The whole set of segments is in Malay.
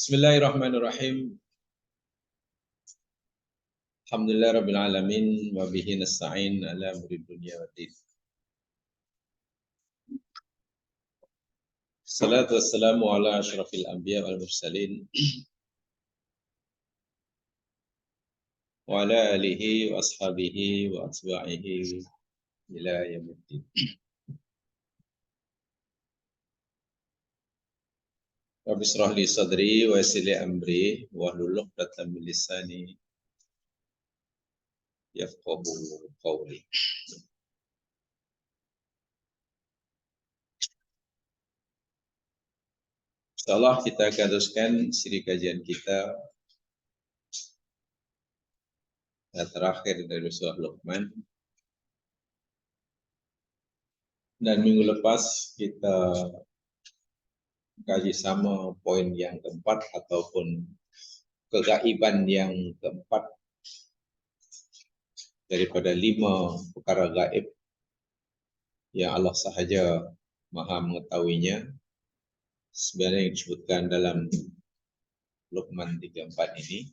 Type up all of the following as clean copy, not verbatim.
Bismillahirrahmanirrahim. Alhamdulillahirabbil alamin wa bihi nasta'in ala umuri dunya waddin. Salatu wassalamu ala asyrafil anbiya wal mursalin wa ala alihi wa ashabihi wa atba'ihi ila yaumiddin. Rabbi shrah li sadri wa yassir li amri wahlul 'uqdatam min lisani yafqahu qawli. Insyaallah kita akan teruskan siri kajian kita terakhir dari surah Luqman. Dan minggu lepas kita kaji sama poin yang keempat ataupun kegaiban yang keempat daripada 5 perkara gaib yang Allah sahaja maha mengetahuinya, sebenarnya yang disebutkan dalam Luqman 34 ini.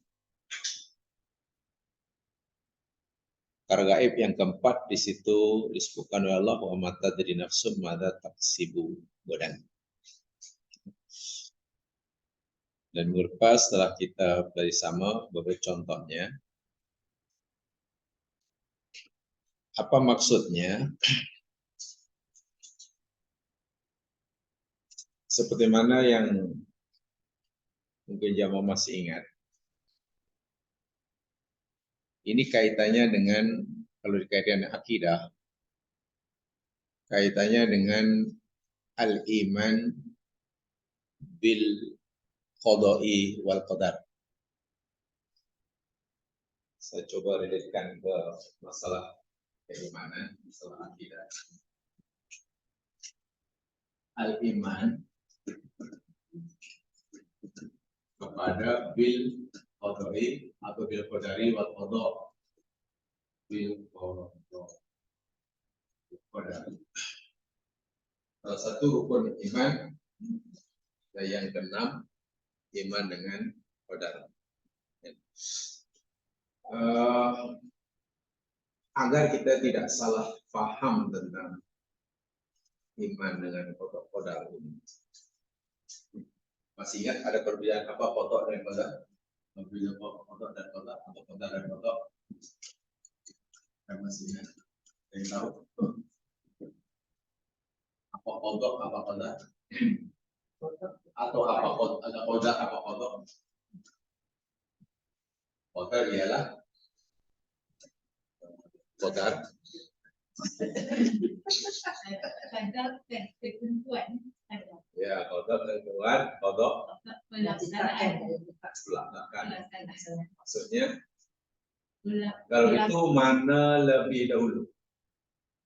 Perkara gaib yang keempat di situ disebutkan oleh Allah, wa ma tadri nafsun madza taksibu gadan. Dan minggu lepas setelah kita belajar sama beberapa contohnya. Apa maksudnya? Seperti mana yang mungkin jamaah masih ingat. Ini kaitannya dengan, kalau dikaitkan dengan akidah, kaitannya dengan al-iman bil qada'i wal qadar. Saya coba relatekan ke masalah keimanan, masalah akidah. Al-iman kepada bil qada'i atau bil qadari wal qada. Bil qadari. Salah satu rukun iman dan yang keenam iman dengan qadar. Agar kita tidak salah paham tentang iman dengan qadar ini. Masih ingat ada perbedaan apa qada dan qadar? Perbedaan qada dan qadar atau qadar dan qada? Masih ingat? Yang tahu? Apa qada apa qadar? Atau apa ada qadar apa qada? Qadar ialah qadar. Ya, qadar tentuan, qada pelaksanaan. Maksudnya kalau itu mana lebih dahulu?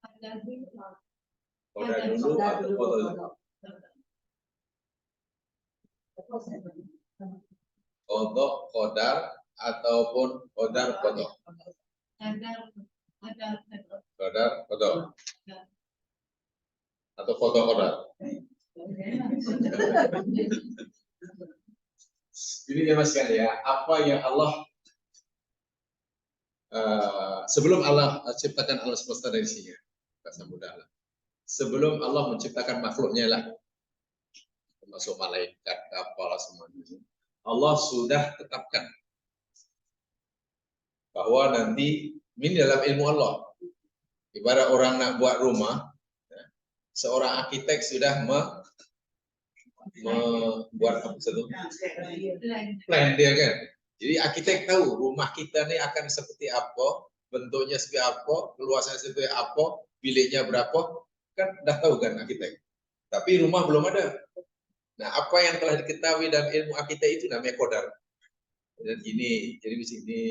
Qadar dulu atau qada dulu? Qada, qadar ataupun qadar qada? Qadar qada. Atau qada qadar. Ini ya Mas ya, apa yang Allah sebelum Allah ciptakan alam semesta dari sini, bahasa mudah lah. Sebelum Allah menciptakan makhluknya lah, termasuk malaikat, kapal semuanya, Allah sudah tetapkan bahwa nanti ini dalam ilmu Allah. Ibarat orang nak buat rumah, seorang arsitek sudah membuat apa itu? Plan dia kan. Jadi arsitek tahu rumah kita ini akan seperti apa, bentuknya seperti apa, luasannya seperti apa, biliknya berapa, kan dah tahu kan arsitek. Tapi rumah belum ada. Nah, apa yang telah diketahui dalam ilmu arsitek itu namanya qadar. Dan ini, jadi di sini.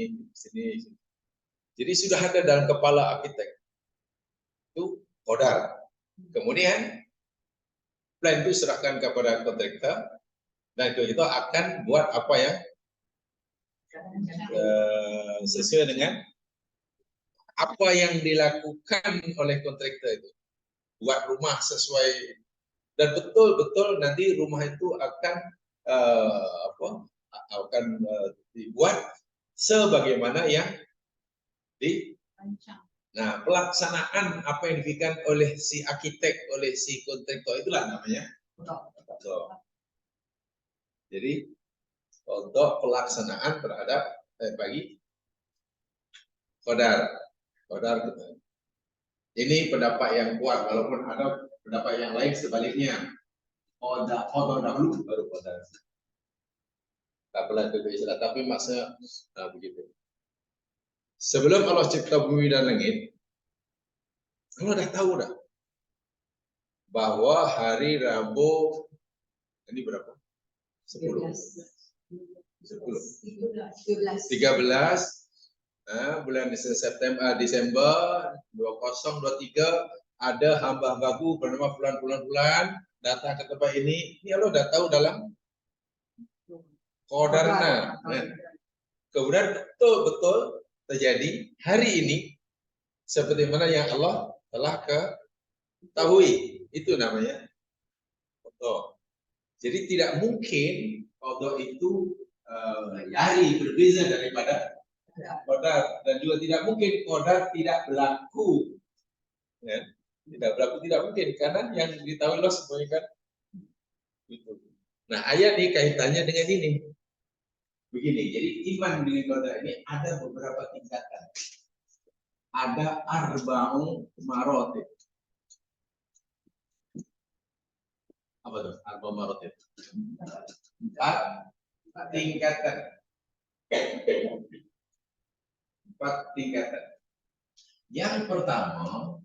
Jadi sudah ada dalam kepala arsitek. Itu qadar. Kemudian plan itu serahkan kepada kontraktor dan itu akan buat apa yang sesuai dengan apa yang dilakukan oleh kontraktor itu. Buat rumah sesuai dan betul-betul nanti rumah itu akan akan dibuat sebagaimana yang di. Nah, pelaksanaan apa yang diberikan oleh si arsitek, oleh si kontraktor itulah namanya kodok. Jadi kodok pelaksanaan terhadap bagi kodar. Ini pendapat yang kuat, walaupun ada pendapat yang lain sebaliknya. Kodok dahulu baru kodar. Tak pernah berbeda, tapi maksudnya begitu. Sebelum Allah cipta bumi dan langit, Allah dah tahu dah bahwa hari Rabu ini berapa? 10. 13 bulan Desember 2023 ada hamba-hambaku bernama bulan datang ke tempat ini. Ini Allah dah tahu dalam qadarna. Kemudian betul-betul terjadi hari ini seperti mana yang Allah telah ketahui. Itu namanya qada. Jadi tidak mungkin qada itu hari berbeza daripada qadar, dan juga tidak mungkin qadar tidak berlaku. Ya, tidak mungkin karena yang ditahui Allah semuanya kan. Nah, ayat ini kaitannya dengan ini. Begini, jadi iman dengan qadar ini ada beberapa tingkatan. Ada arba'u maratib. Apa tuh? Arba'u maratib. 4 tingkatan. 4 tingkatan. Yang pertama,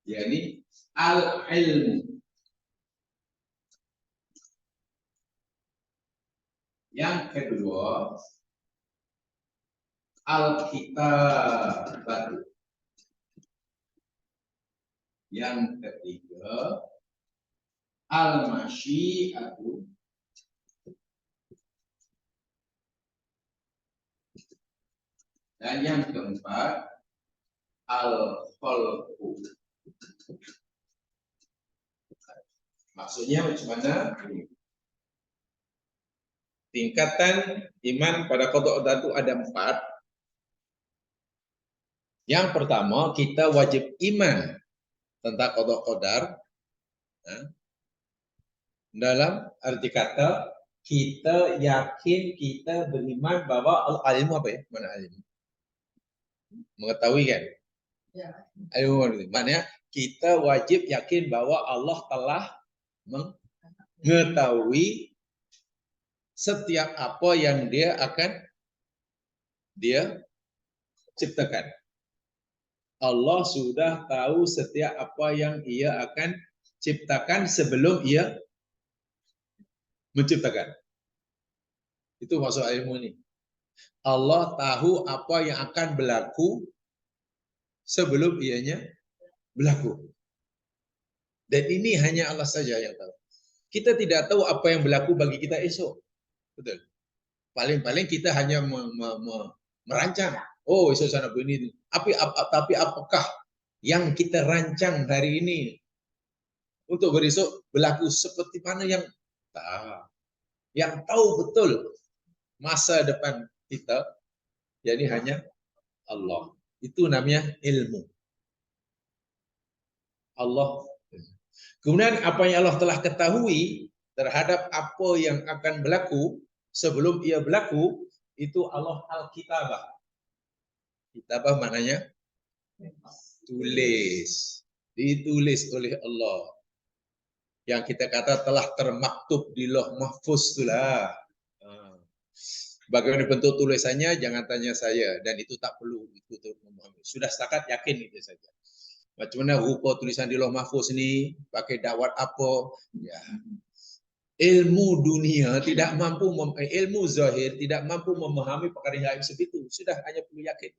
yakni al-ilmu. Yang kedua, al-kitabatu. Yang ketiga, al-masyiatu. Dan yang keempat, al-khalqu. Maksudnya macam mana? Tingkatan iman pada qada itu ada 4. Yang pertama, kita wajib iman tentang qada qadar. Dalam arti kata, kita yakin, kita beriman bahwa ilmu apa ya? Mana ilmu? Mengetahui kan? Ya. Ilmu maknanya kita wajib yakin bahwa Allah telah mengetahui setiap apa yang dia ciptakan. Allah sudah tahu setiap apa yang ia akan ciptakan sebelum ia menciptakan. Itu maksud ilmu ini. Allah tahu apa yang akan berlaku sebelum ianya berlaku. Dan ini hanya Allah saja yang tahu. Kita tidak tahu apa yang berlaku bagi kita esok. Betul. Paling-paling kita hanya merancang. Oh, esok sana begini. Tapi apakah yang kita rancang hari ini untuk besok berlaku seperti mana yang tahu betul masa depan kita, jadi hanya Allah. Itu namanya ilmu. Allah. Kemudian apa yang Allah telah ketahui terhadap apa yang akan berlaku sebelum ia berlaku, itu Allah al-kitabah. Kitabah maknanya tulis. Ditulis oleh Allah. Yang kita kata telah termaktub di Lauh Mahfuz itulah. Bagaimana bentuk tulisannya jangan tanya saya, dan itu tak perlu itu memahami. Sudah setakat yakin itu saja. Macam mana rupa tulisan di Lauh Mahfuz ini, pakai dakwat apa? Ya. Ilmu dunia tidak mampu, ilmu zahir tidak mampu memahami perkara yang seperti itu. Sudah hanya perlu yakin.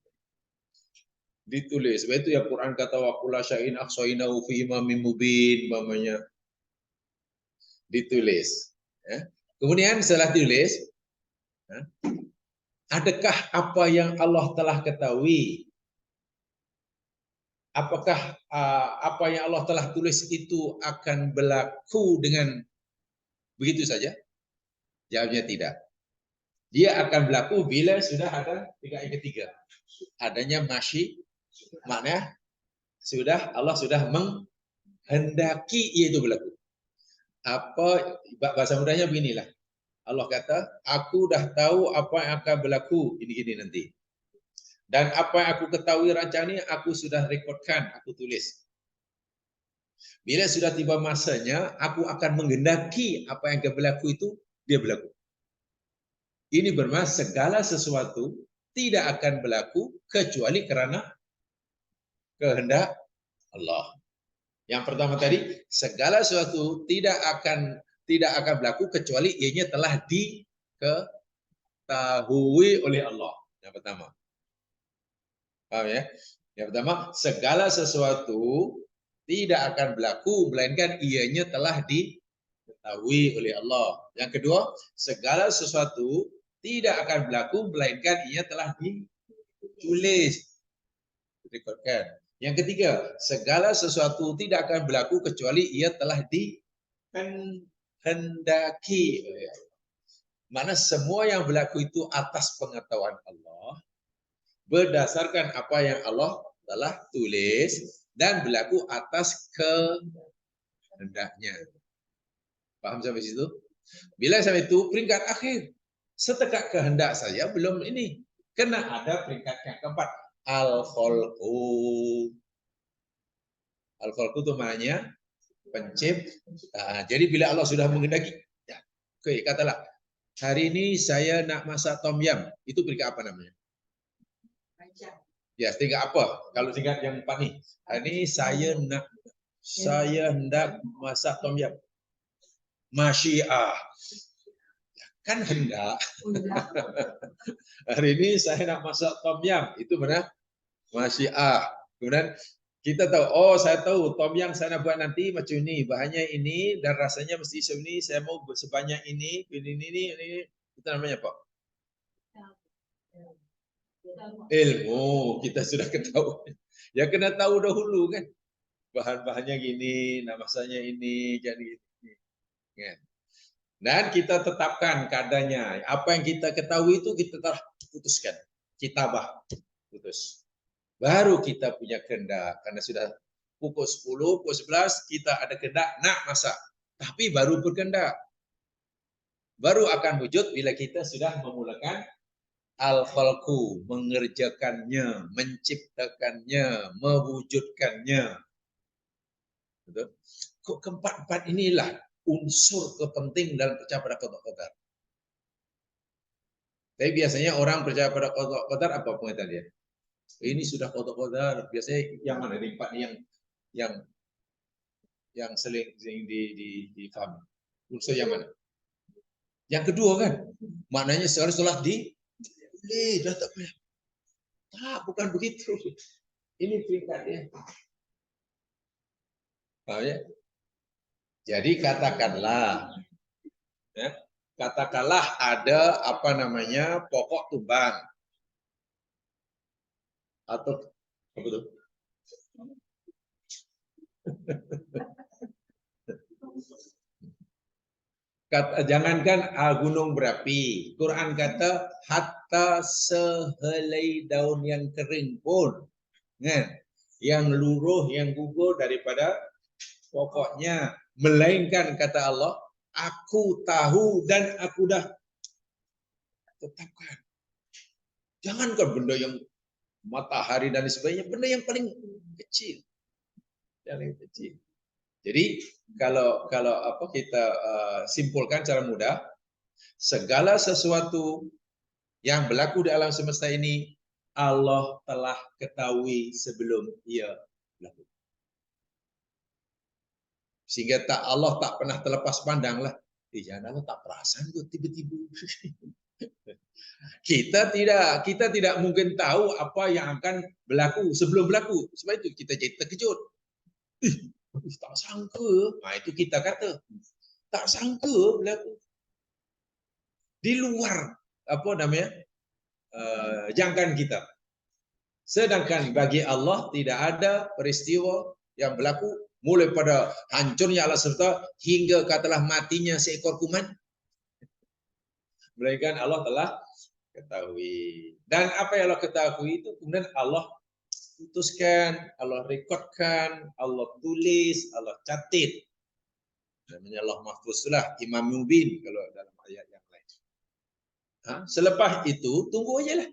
Ditulis. Sebab itu ya Quran kata wa kullu syai'in ahsaynahu fi imamin mubin, umpamanya. Ditulis. Ya. Kemudian setelah ditulis, adakah apa yang Allah telah ketahui? Apakah apa yang Allah telah tulis itu akan berlaku dengan Begitu saja? Jawabnya tidak. Dia akan berlaku bila sudah ada tingkat yang ketiga. Adanya masyi, maknanya Allah sudah menghendaki itu berlaku. Apa bahasa mudahnya beginilah. Allah kata, aku dah tahu apa yang akan berlaku ini nanti. Dan apa yang aku ketahui rancangannya, aku sudah rekodkan, aku tulis. Bila sudah tiba masanya, aku akan menghendaki apa yang akan berlaku itu, dia berlaku. Ini bermaksud segala sesuatu tidak akan berlaku kecuali karena kehendak Allah. Yang pertama tadi, segala sesuatu tidak akan berlaku kecuali ianya telah diketahui oleh Allah. Yang pertama. Paham ya? Yang pertama, segala sesuatu tidak akan berlaku melainkan ianya telah diketahui oleh Allah. Yang kedua, segala sesuatu tidak akan berlaku melainkan ianya telah ditulis, direkodkan. Yang ketiga, segala sesuatu tidak akan berlaku kecuali ia telah dikehendaki oleh Allah. Mana semua yang berlaku itu atas pengetahuan Allah, berdasarkan apa yang Allah telah tulis dan berlaku atas kehendaknya. Paham sampai situ? Bila sampai itu peringkat akhir, setegak kehendak saja belum ini. Kena ada peringkat yang keempat, al-khalqu. Al-khalqu itu maknanya pencipta. Jadi bila Allah sudah menghendaki, ya, oke, katalah hari ini saya nak masak tom yum, itu peringkat apa namanya? Ya, tingkat apa? Kalau tingkat yang empat nih, hari ini saya hendak masak tom yum. Masyiah. Kan hendak. Hari ini saya nak masak tom yum, itu benar? Masyiah. Kemudian kita tahu, oh saya tahu tom yum saya nak buat nanti macam ini, bahannya ini dan rasanya mesti ini, saya mau sebanyak ini. Itu namanya apa? Ilmu, kita sudah ketahui. Ya kena tahu dahulu kan. Bahan-bahannya gini, nak masaknya ini, jadi ini. Dan kita tetapkan kadarnya. Apa yang kita ketahui itu kita telah putuskan. Kitabah, putus. Baru kita punya kehendak. Karena sudah pukul 10, pukul 11, kita ada kehendak nak masak. Tapi baru berkehendak. Baru akan wujud bila kita sudah memulakan al-khalqu, mengerjakannya, menciptakannya, mewujudkannya. Betul? Kok keempat-empat inilah unsur kepenting dalam percaya pada qada qadar. Tapi biasanya orang percaya pada qada qadar apa pengertian dia? Ini sudah qada qadar. Biasanya yang mana dari empat yang sering difahami? Unsur yang mana? Yang kedua kan, maknanya setelah dah tak payah. Tak, bukan begitu. Ini peringkatnya. Paham ya? Jadi katakanlah, ya, ada apa namanya pokok tumbang atau apa itu? Jangankan gunung berapi, Quran kata hatta sehelai daun yang kering pun, kan? Yang luruh, yang gugur daripada pokoknya, melainkan kata Allah, aku tahu dan aku dah tetapkan. Jangankan benda yang matahari dan sebagainya, benda yang paling kecil. Yang kecil. Jadi kalau apa kita simpulkan secara mudah, segala sesuatu yang berlaku di alam semesta ini Allah telah ketahui sebelum ia berlaku. Sehingga Allah tak pernah terlepas pandang lah. Jangan Allah tak perasan tuh tiba-tiba. Kita tidak mungkin tahu apa yang akan berlaku sebelum berlaku. Sebab itu kita jadi terkejut. Tak sangka. Nah, itu kita kata. Tak sangka berlaku. Di luar apa namanya? Jangkaan kita. Sedangkan bagi Allah tidak ada peristiwa yang berlaku mulai pada hancurnya alam semesta hingga katalah matinya seekor kuman. Melainkan Allah telah ketahui. Dan apa yang Allah ketahui itu kemudian Allah putuskan, Allah rekodkan, Allah tulis, Allah catat. Namanya Allah Mahfuz lah, Imam Mubin kalau dalam ayat yang lain. Selepas itu tunggu aja lah.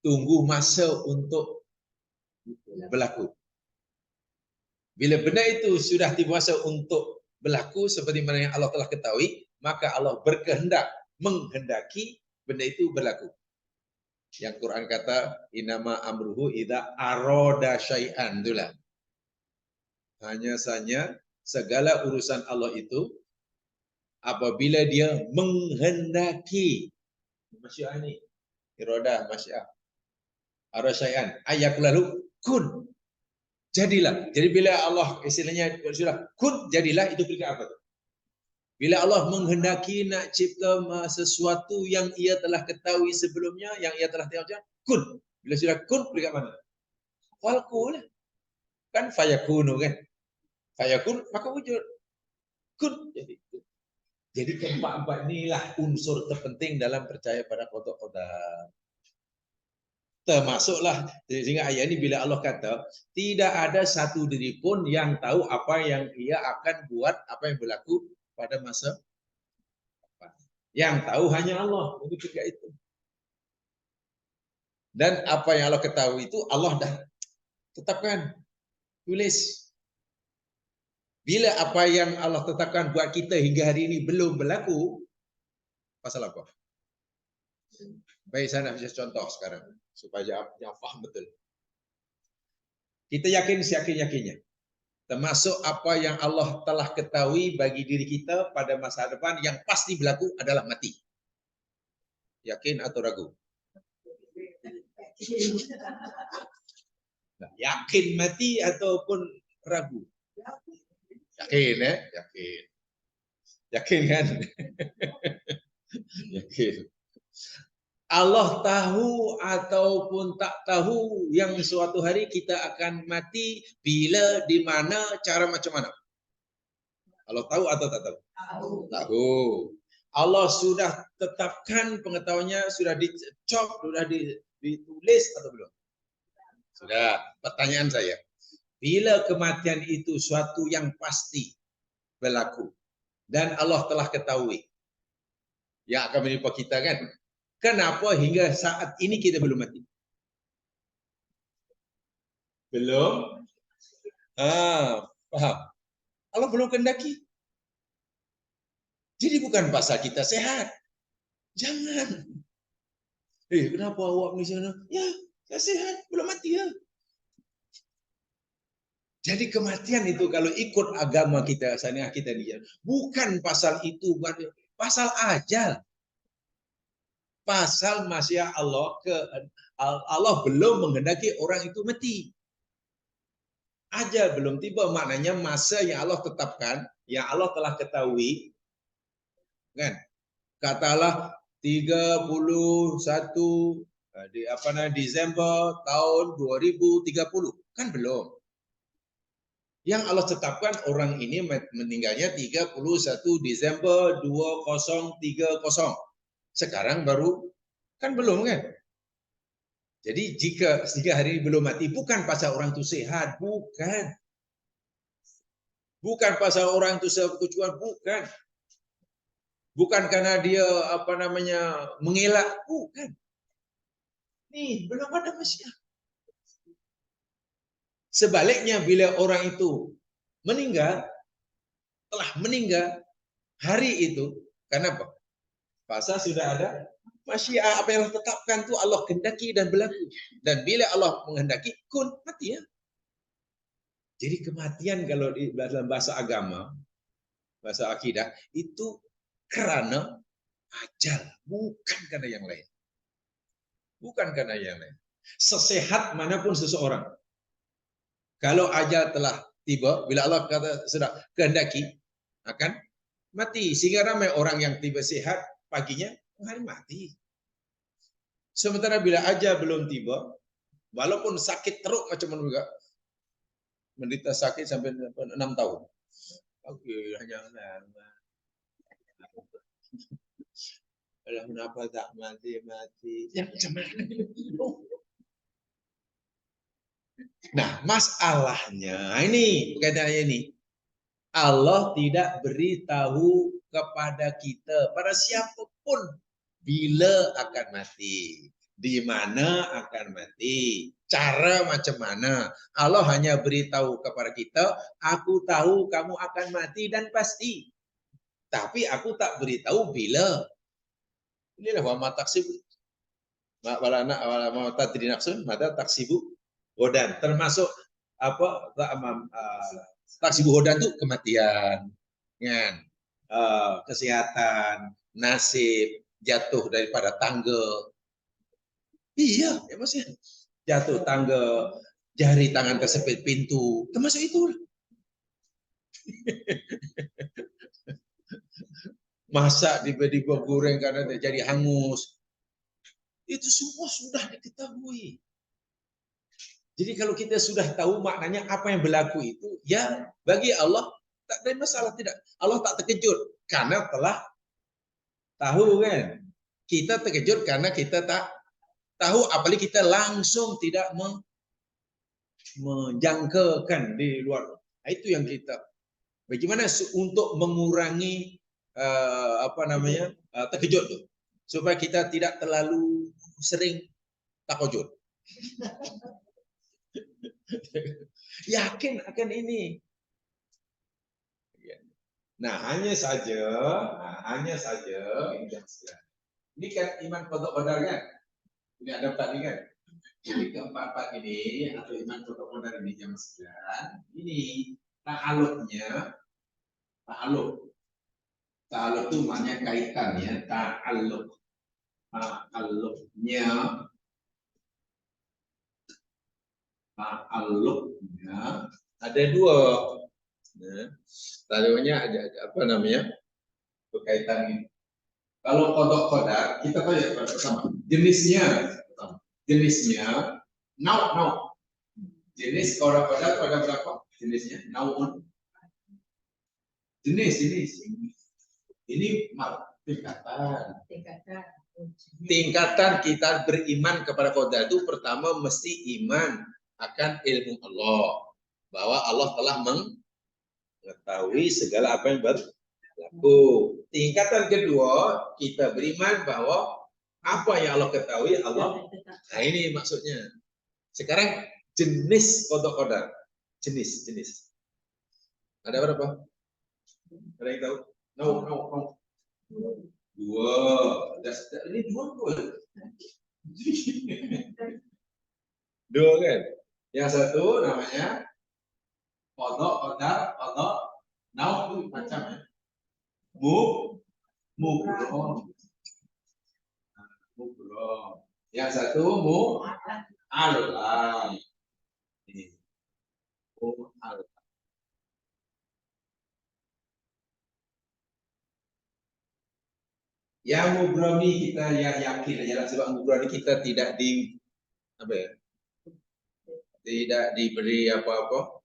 Tunggu masa untuk berlaku. Bila benda itu sudah tiba masa untuk berlaku seperti mana yang Allah telah ketahui, maka Allah berkehendak, menghendaki benda itu berlaku. Yang Quran kata, inama amruhu idza aroda syai'an, itulah. Hanya saja segala urusan Allah itu apabila dia menghendaki. Masyiah ini, iroda masyiah. Aroda syai'an, ayat lalu kun. Jadilah. Jadi bila Allah istilahnya sudah kun jadilah, itu berarti apa? Bila Allah menghendaki nak cipta sesuatu yang ia telah ketahui sebelumnya, yang ia telah tahu, kun. Bila sudah kun berarti mana? Falku lah. Kan fayakunu kan? Fayakun maka wujud. Kun jadi. Jadi keempat-empat inilah unsur terpenting dalam percaya pada qada. Termasuklah sehingga ayat ini bila Allah kata tidak ada satu diri pun yang tahu apa yang ia akan buat, apa yang berlaku pada masa depan. Yang tahu hanya Allah. Untuk juga itu. Dan apa yang Allah ketahui itu Allah dah tetapkan, tulis. Bila apa yang Allah tetapkan buat kita hingga hari ini belum berlaku, pasal apa? Baik, saya nak beri contoh sekarang supaya yang faham betul. Kita yakin seyakin-yakinnya. Termasuk apa yang Allah telah ketahui bagi diri kita pada masa depan yang pasti berlaku adalah mati. Yakin atau ragu? Yakin mati ataupun ragu? Yakin ya? Yakin. Yakin kan? Yakin. Allah tahu ataupun tak tahu yang suatu hari kita akan mati, bila, di mana, cara macam mana? Allah tahu atau tak tahu? Tahu. Allah sudah tetapkan pengetahuannya, sudah dicop, sudah ditulis atau belum? Sudah. Pertanyaan saya, bila kematian itu suatu yang pasti berlaku dan Allah telah ketahui yang akan menimpa kita kan? Kenapa hingga saat ini kita belum mati? Belum? Paham? Allah belum kehendaki. Jadi bukan pasal kita sehat. Jangan. Kenapa awak di sana? Ya, saya sehat, belum mati ya. Jadi kematian itu kalau ikut agama kita, syariah kita dia, bukan pasal itu, pasal ajal. Pasal masya Allah Allah belum menghendaki orang itu mati. Ajal belum tiba, maknanya masa yang Allah tetapkan, yang Allah telah ketahui, kan? Katalah 31 Desember tahun 2030, kan belum. Yang Allah tetapkan orang ini meninggalnya 31 Desember 2030. Sekarang baru, kan belum kan? Jadi jika hari ini belum mati, bukan pasal orang itu sehat, bukan. Bukan pasal orang itu kecuali, bukan. Bukan karena dia mengelak, bukan. Nih, belum ada Mesias. Sebaliknya bila orang itu meninggal, telah meninggal hari itu, kenapa? Pasal sudah ada masyiah, apa yang Allah tetapkan itu Allah kehendaki dan berlaku. Dan bila Allah menghendaki, kun, mati ya. Jadi kematian kalau di dalam bahasa agama, bahasa akidah, itu karena ajal, bukan karena yang lain. Bukan karena yang lain. Sesehat manapun seseorang, kalau ajal telah tiba, bila Allah kata sudah kehendaki, akan mati. Sehingga ramai orang yang tiba sehat, paginya hari mati. Sementara bila ajal belum tiba, walaupun sakit teruk macam mana juga, menderita sakit sampai 6 tahun. Oke, jangan. Alah, kenapa tak mati? Ya, macam mana? Nah, masalahnya ini kaitannya ini. Allah tidak beritahu kepada kita, pada siapapun, bila akan mati, di mana akan mati, cara macam mana. Allah hanya beritahu kepada kita, aku tahu kamu akan mati dan pasti. Tapi aku tak beritahu bila. Inilah wa taksibu. Wala anak wala tadri nafsun mata taksibu godan. Termasuk apa taksibu godan itu kematian, kan? Kesehatan, nasib, jatuh daripada tangga. Iya, ya Mas ya. Jatuh tangga, jari tangan kesepit pintu, termasuk itu. Masak tiba-tiba goreng karena jadi hangus. Itu semua sudah diketahui. Jadi kalau kita sudah tahu maknanya apa yang berlaku itu, ya bagi Allah tak ada masalah, tidak. Allah tak terkejut karena telah tahu, kan. Kita terkejut karena kita tak tahu, apalagi kita langsung tidak menjangkakan di luar. Nah, itu yang kita. Bagaimana untuk mengurangi terkejut tuh, supaya kita tidak terlalu sering takojud. Yakin akan ini. Nah, hanya saja ini kan iman qada qadar, kan? Ini ada empat ini, kan? Jadi keempat-empat ini atau iman qada qadar ini jam 9. Ini ta'alluqnya, ta'alluq itu maknanya kaitan, ya. Ta'alluqnya ada dua. Tadinya ada apa namanya, berkaitan ini. Kalau qada qadar kita tahu ya pertama jenisnya nau. Jenis qada qadar ada berapa jenisnya? Nauun. Jenis ini tingkatan kita beriman kepada qadar itu pertama mesti iman akan ilmu Allah, bahwa Allah telah mengetahui segala apa yang berlaku. Tingkatan kedua kita beriman bahwa apa yang Allah ketahui Allah. Nah, ini maksudnya. Sekarang jenis qada qadar, jenis ada berapa? Ada yang tahu? No. Dua. Ini dua. Dua, kan? Yang satu namanya qada qadar, nau itu macam, ya. Mubrom. Yang satu mu'allal. Ini mu'allal. Yang mubrami kita yakin aja, sebab mubrami kita tidak tidak diberi apa-apa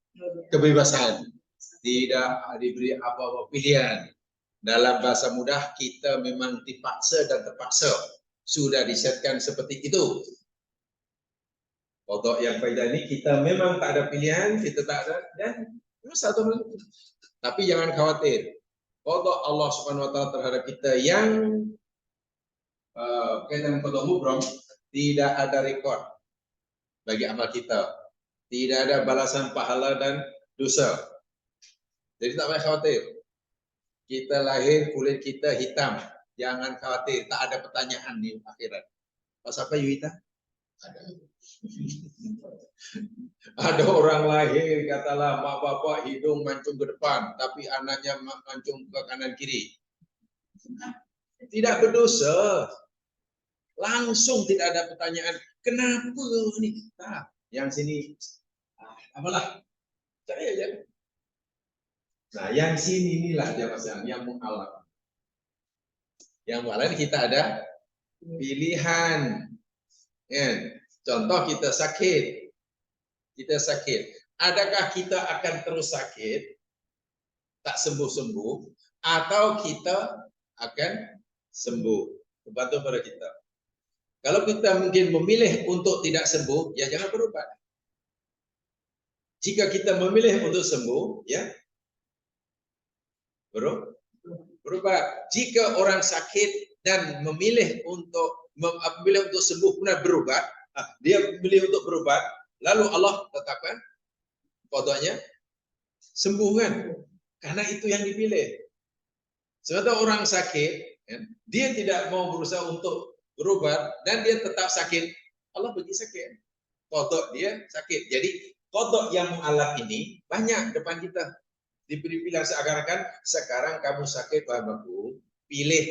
kebebasan, tidak diberi apa-apa pilihan. Dalam bahasa mudah, kita memang dipaksa dan terpaksa, sudah disetkan seperti itu. Untuk yang faedah ini kita memang tak ada pilihan, kita tak ada, dan satu. Tapi jangan khawatir, qada Allah Subhanahu wa taala terhadap kita yang kaitan qada mubram, tidak ada rekod bagi amal kita, tidak ada balasan pahala dan dosa. Jadi tak payah khawatir. Kita lahir kulit kita hitam, jangan khawatir, tak ada pertanyaan di akhirat. Pas apa Yuita? Ada orang lahir, katalah mak bapak hidung mancung ke depan, tapi anaknya mancung ke kanan kiri. Tidak berdosa. Langsung tidak ada pertanyaan, kenapa ini? Nah, yang sini, apalah, saya aja. Nah, yang sini inilah yang mu'allaq. Yang mu'allaq kita ada pilihan. Ya. Contoh kita sakit. Adakah kita akan terus sakit, tak sembuh-sembuh, atau kita akan sembuh? Tergantung pada kita. Kalau kita mungkin memilih untuk tidak sembuh, ya jangan berobat. Jika kita memilih untuk sembuh, ya berobat. Jika orang sakit dan memilih untuk sembuh kemudian berobat, dia memilih untuk berobat, lalu Allah tetapkan qadanya sembuh kan? Karena itu yang dipilih. Sementara orang sakit, dia tidak mau berusaha untuk berobat dan dia tetap sakit, Allah bagi sakit. Qada dia sakit. Jadi qada yang mu'allaq ini banyak depan kita. Diberi pilihan seakan-akan sekarang kamu sakit, bahanku, pilih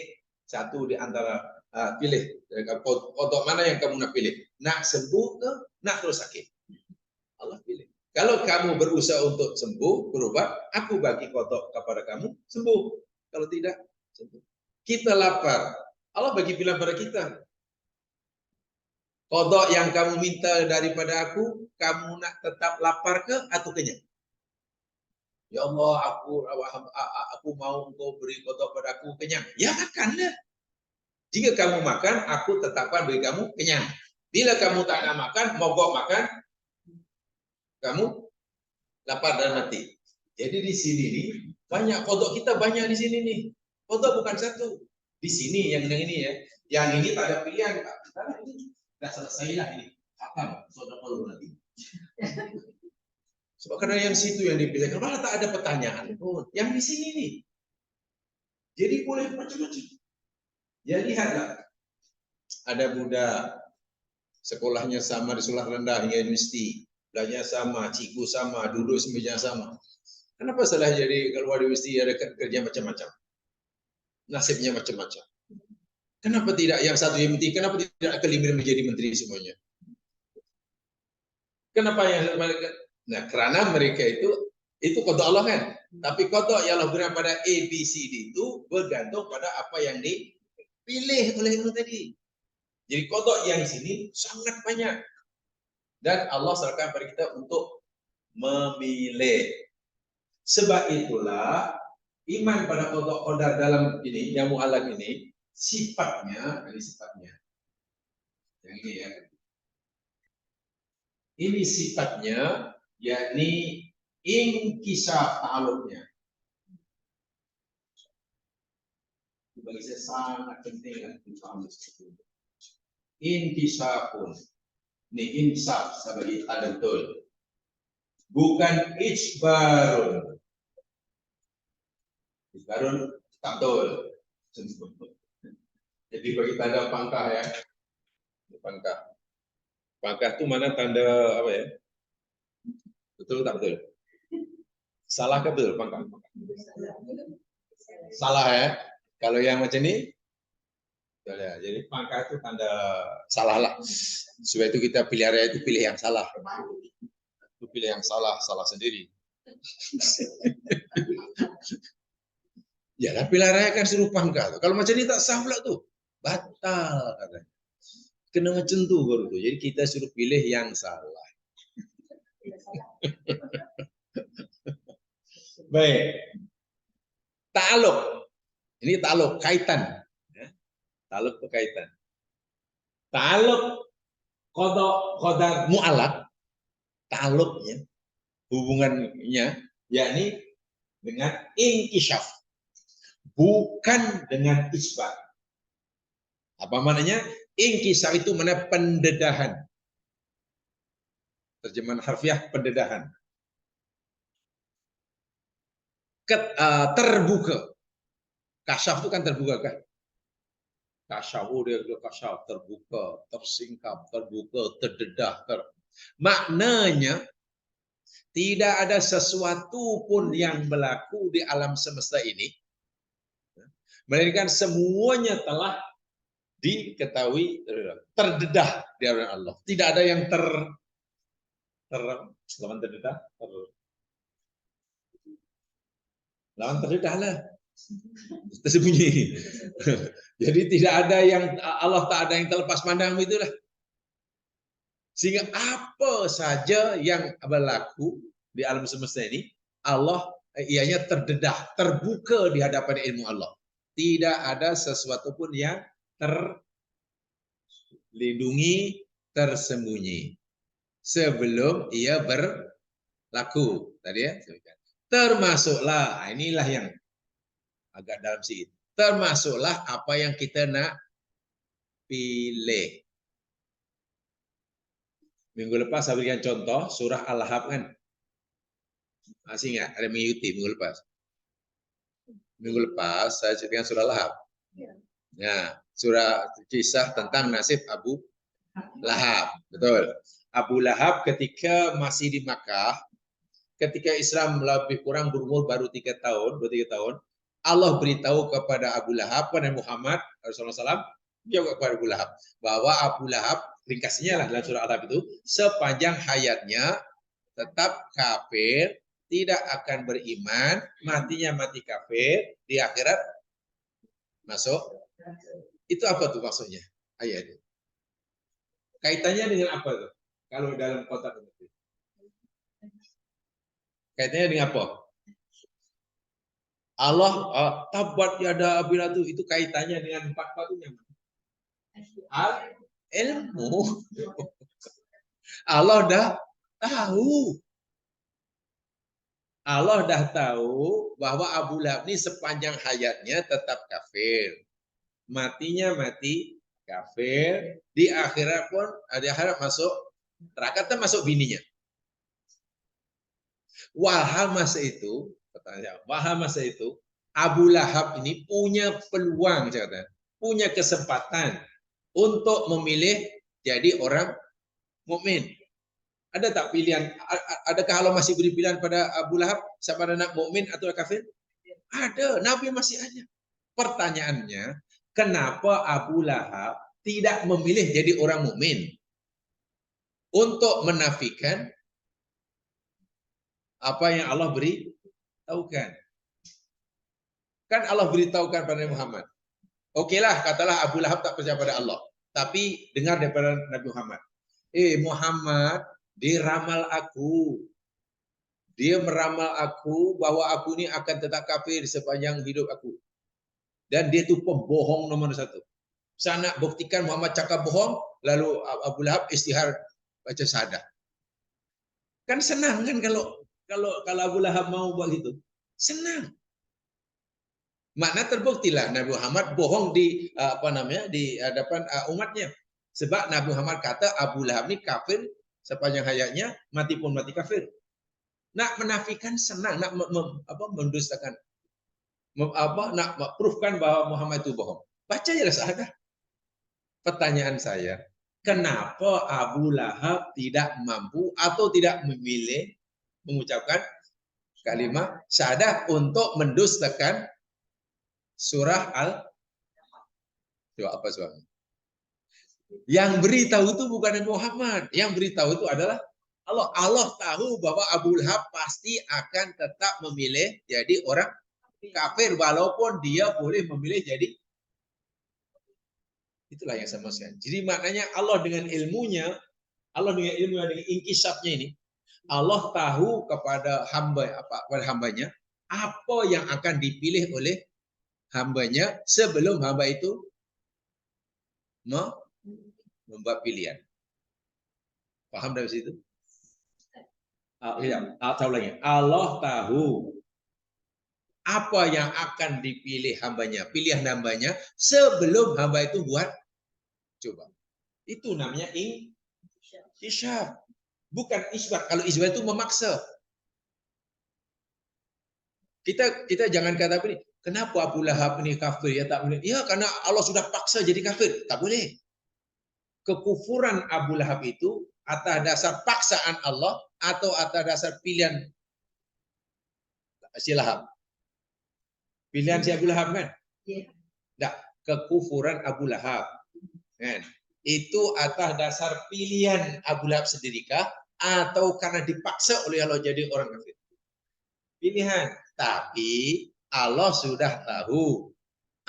satu di antara pilih qada mana yang kamu nak pilih. Nak sembuh ke nak terus sakit? Allah pilih. Kalau kamu berusaha untuk sembuh, berobat, aku bagi qada kepada kamu, sembuh. Kalau tidak, sembuh. Kita lapar, Allah bagi pilihan pada kita. Qada yang kamu minta daripada aku, kamu nak tetap lapar ke atau kenyang? Ya Allah, aku mau engkau beri qada pada aku kenyang. Ya makanlah. Jika kamu makan, aku tetapkan bagi kamu kenyang. Bila kamu tak nak makan, mogok makan, kamu lapar dan mati. Jadi di sini nih banyak qada kita banyak di sini nih. Qada bukan satu. Di sini yang ini ya. Yang ini tak ada pilihan, Pak. Karena ini sudah selesai lah ini. Apa saudara perlu nanti? Sebab karena yang situ yang dipilih, malah tak ada pertanyaan. Oh, yang di sini nih. Jadi boleh macam-macam. Ya lihatlah. Ada budak sekolahnya sama di sekolah rendah hingga universiti. Belajar sama, cikgu sama, duduk semeja sama. Kenapa salah jadi keluar di universiti ada kerja macam-macam? Nasibnya macam-macam. Kenapa tidak yang satu yang menteri? Kenapa tidak kelima menjadi menteri semuanya? Kenapa yang mereka? Nah, karena mereka itu qada Allah kan. Tapi qada yang Allah berikan pada A, B, C, D itu bergantung pada apa yang dipilih oleh Allah tadi. Jadi qada yang di sini sangat banyak. Dan Allah serahkan pada kita untuk memilih. Sebab itulah iman pada qada qadar dalam ini yang mu'allaq ini sifatnya. Yang ini ya. Ini sifatnya yakni inkisaf ta'alluqnya. Bagi saya sangat penting kan dipahami seperti itu. Inkisafun. Ini insaf sebagai ada betul. Bukan ijbarun. Ijbarun tak betul. Jadi bagi tanda pangkah ya. Pangkah. Pangkah itu mana tanda apa ya? Betul tak betul? Salah ke betul pangkah? Salah ya. Kalau yang macam ini, ya, jadi pangkah itu tanda salah lah. Sebab itu kita pilih area itu pilih yang salah. Itu pilih yang salah, salah sendiri. Ya, pilih area kan suruh pangkah. Kalau macam ini tak sah pula tuh, batal katanya. Kena macam tu baru tuh. Jadi kita suruh pilih yang salah. Baik. Ta'aluk. Ini ta'aluk, kaitan. Ta'aluk berkaitan. Ta'aluk qadar mu'allaq. Ta'aluknya, hubungannya, yakni dengan inkishaf. Bukan dengan isbat. Apa maknanya? Inkishaf itu mana pendedahan. Terjemahan harfiah pendedahan. Terbuka. Kasyaf itu kan terbuka kan? Kasyaf, dia kasyaf, terbuka, tersingkap, terbuka, terdedah. Maknanya tidak ada sesuatu pun yang berlaku di alam semesta ini, melainkan semuanya telah diketahui, terdedah di hadapan Allah. Tidak ada yang lawan terdedah, lawan terdedah lah. Tersembunyi. Jadi tidak ada yang Allah tak ada yang terlepas pandang itulah. Sehingga apa saja yang berlaku di alam semesta ini, Allah ianya terdedah, terbuka di hadapan ilmu Allah. Tidak ada sesuatu pun yang terlindungi, tersembunyi sebelum ia berlaku. Tadi ya, termasuklah, inilah yang agak dalam sedikit. Termasuklah apa yang kita nak pilih. Minggu lepas saya berikan contoh surah Al-Lahab kan. Masih ingat? Ada mengikuti minggu lepas. Minggu lepas saya ceritakan surah Al-Lahab. Ya, surah kisah tentang nasib Abu Lahab. Betul. Abu Lahab ketika masih di Makkah, ketika Islam lebih kurang berumur baru 3 tahun, 2-3 tahun, Allah beritahu kepada Abu Lahab, kepada Muhammad Rasulullah SAW, juga kepada Abu Lahab, bahwa Abu Lahab, ringkasnya lah dalam surah Al-Lahab itu, sepanjang hayatnya tetap kafir, tidak akan beriman, matinya mati kafir, di akhirat masuk. Itu apa tuh maksudnya ayatnya? Kaitannya dengan apa tuh? Kalau dalam konteks itu. Kaitannya dengan apa? Allah tabat yada abila itu kaitannya dengan 4 batunya. Ilmu. Allah dah tahu. Allah dah tahu bahwa Abu Lahab ini sepanjang hayatnya tetap kafir. Matinya mati kafir. Di akhirat pun ada harap masuk neraka, termasuk bininya. Walhal masa itu, pertanyaan, walhal masa itu Abu Lahab ini punya peluang, punya kesempatan untuk memilih jadi orang mukmin. Ada tak pilihan? Adakah Allah masih beri pilihan pada Abu Lahab sama anak mukmin atau kafir? Ada, Nabi masih ada. Pertanyaannya, kenapa Abu Lahab tidak memilih jadi orang mukmin? Untuk menafikan apa yang Allah beri tahukan. Kan Allah beritahukan pada Muhammad. Okelah, katalah Abu Lahab tak percaya pada Allah. Tapi dengar daripada Nabi Muhammad. Muhammad, dia ramal aku. Dia meramal aku bahwa aku ini akan tetap kafir sepanjang hidup aku. Dan dia itu pembohong nomor 1. Saya nak buktikan Muhammad cakap bohong, lalu Abu Lahab istihar baca syahadah. Kan senang kan kalau Abu Lahab mau buat gitu. Senang. Makna terbuktilah Nabi Muhammad bohong di di hadapan umatnya. Sebab Nabi Muhammad kata Abu Lahab ini kafir sepanjang hayatnya, mati pun mati kafir. Nak menafikan senang, nak mendustakan, nak proofkan bahwa Muhammad itu bohong. Baca aja syahadah. Pertanyaan saya, kenapa Abu Lahab tidak mampu atau tidak memilih mengucapkan kalimat syahadah untuk mendustakan surah Coba apa suami? Yang beritahu itu bukan Nabi Muhammad. Yang beritahu itu adalah Allah. Allah tahu bahwa Abu Lahab pasti akan tetap memilih jadi orang kafir walaupun dia boleh memilih jadi. Itulah yang saya maksudkan. Jadi maknanya Allah dengan ilmunya, dengan inkisafnya ini, Allah tahu kepada hambanya apa yang akan dipilih oleh hambanya sebelum hamba itu membuat pilihan. Paham dari situ? Tahu lagi. Allah tahu apa yang akan dipilih hambanya, pilihan hambanya sebelum hamba itu buat coba. Itu namanya isyaf. Bukan isbat. Kalau isbat itu memaksa. Kita jangan kata ini. Kenapa Abu Lahab ini kafir? Ya tak boleh. Ya karena Allah sudah paksa jadi kafir. Tak boleh. Kekufuran Abu Lahab itu atas dasar paksaan Allah atau atas dasar pilihan si Lahab. Pilihan si Abu Lahab kan? Tidak. Kekufuran Abu Lahab. Kan? Itu atas dasar pilihan Abu Lahab sendirikah atau karena dipaksa oleh Allah jadi orang kafir? Pilihan. Tapi Allah sudah tahu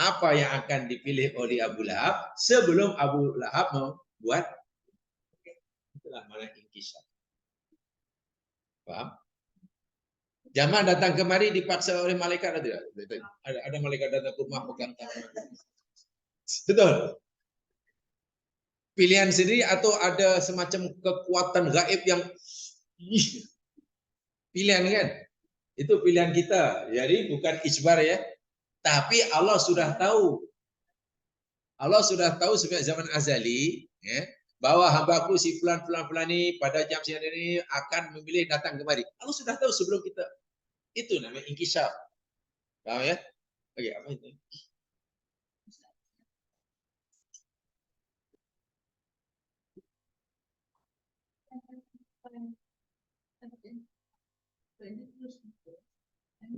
apa yang akan dipilih oleh Abu Lahab sebelum Abu Lahab membuat. Itulah mana inkisaf. Paham? Jamaah datang kemari dipaksa oleh malaikat atau tidak? Ada malaikat datang ke rumah pegang tangan. Betul. Pilihan sendiri atau ada semacam kekuatan gaib yang pilihan kan? Itu pilihan kita. Jadi bukan ijbar ya. Tapi Allah sudah tahu. Allah sudah tahu sejak zaman azali ya, bahwa hambaku si fulan ini pada jam siang ini akan memilih datang kemari. Allah sudah tahu sebelum kita. Itu namanya inkisaf. Paham ya? Oke, apa itu?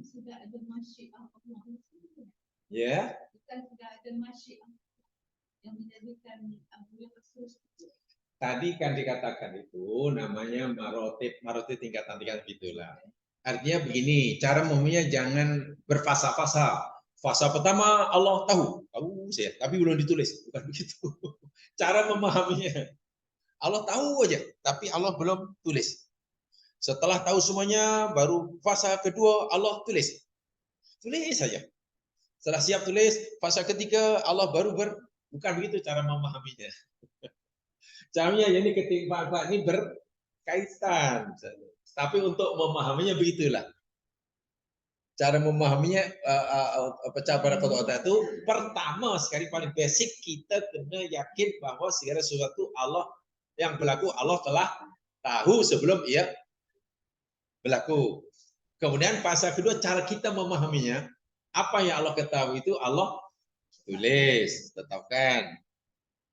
Sudah ada masyiah Allah. Ya. Sudah ada masyiah yang menjadikan Abu Bakar. Tadi kan dikatakan itu namanya marotip tingkatan gitulah. Artinya begini, cara memahaminya jangan berfasa-fasa. Fasa pertama Allah tahu saya, tapi belum ditulis, bukan begitu. Cara memahaminya, Allah tahu aja, tapi Allah belum tulis. Setelah tahu semuanya, baru fasa kedua Allah tulis. Tulis saja. Setelah siap tulis, fasa ketiga Allah baru bukan begitu cara memahaminya. Caranya ini ketiga ini berkaitan. Tapi untuk memahaminya begitulah. Cara memahaminya pecah pada kota itu pertama sekali paling basic kita kena yakin bahwa segala sesuatu Allah yang berlaku Allah telah tahu sebelum ia berlaku. Kemudian fase kedua cara kita memahaminya, apa yang Allah ketahui itu Allah tulis, tetapkan.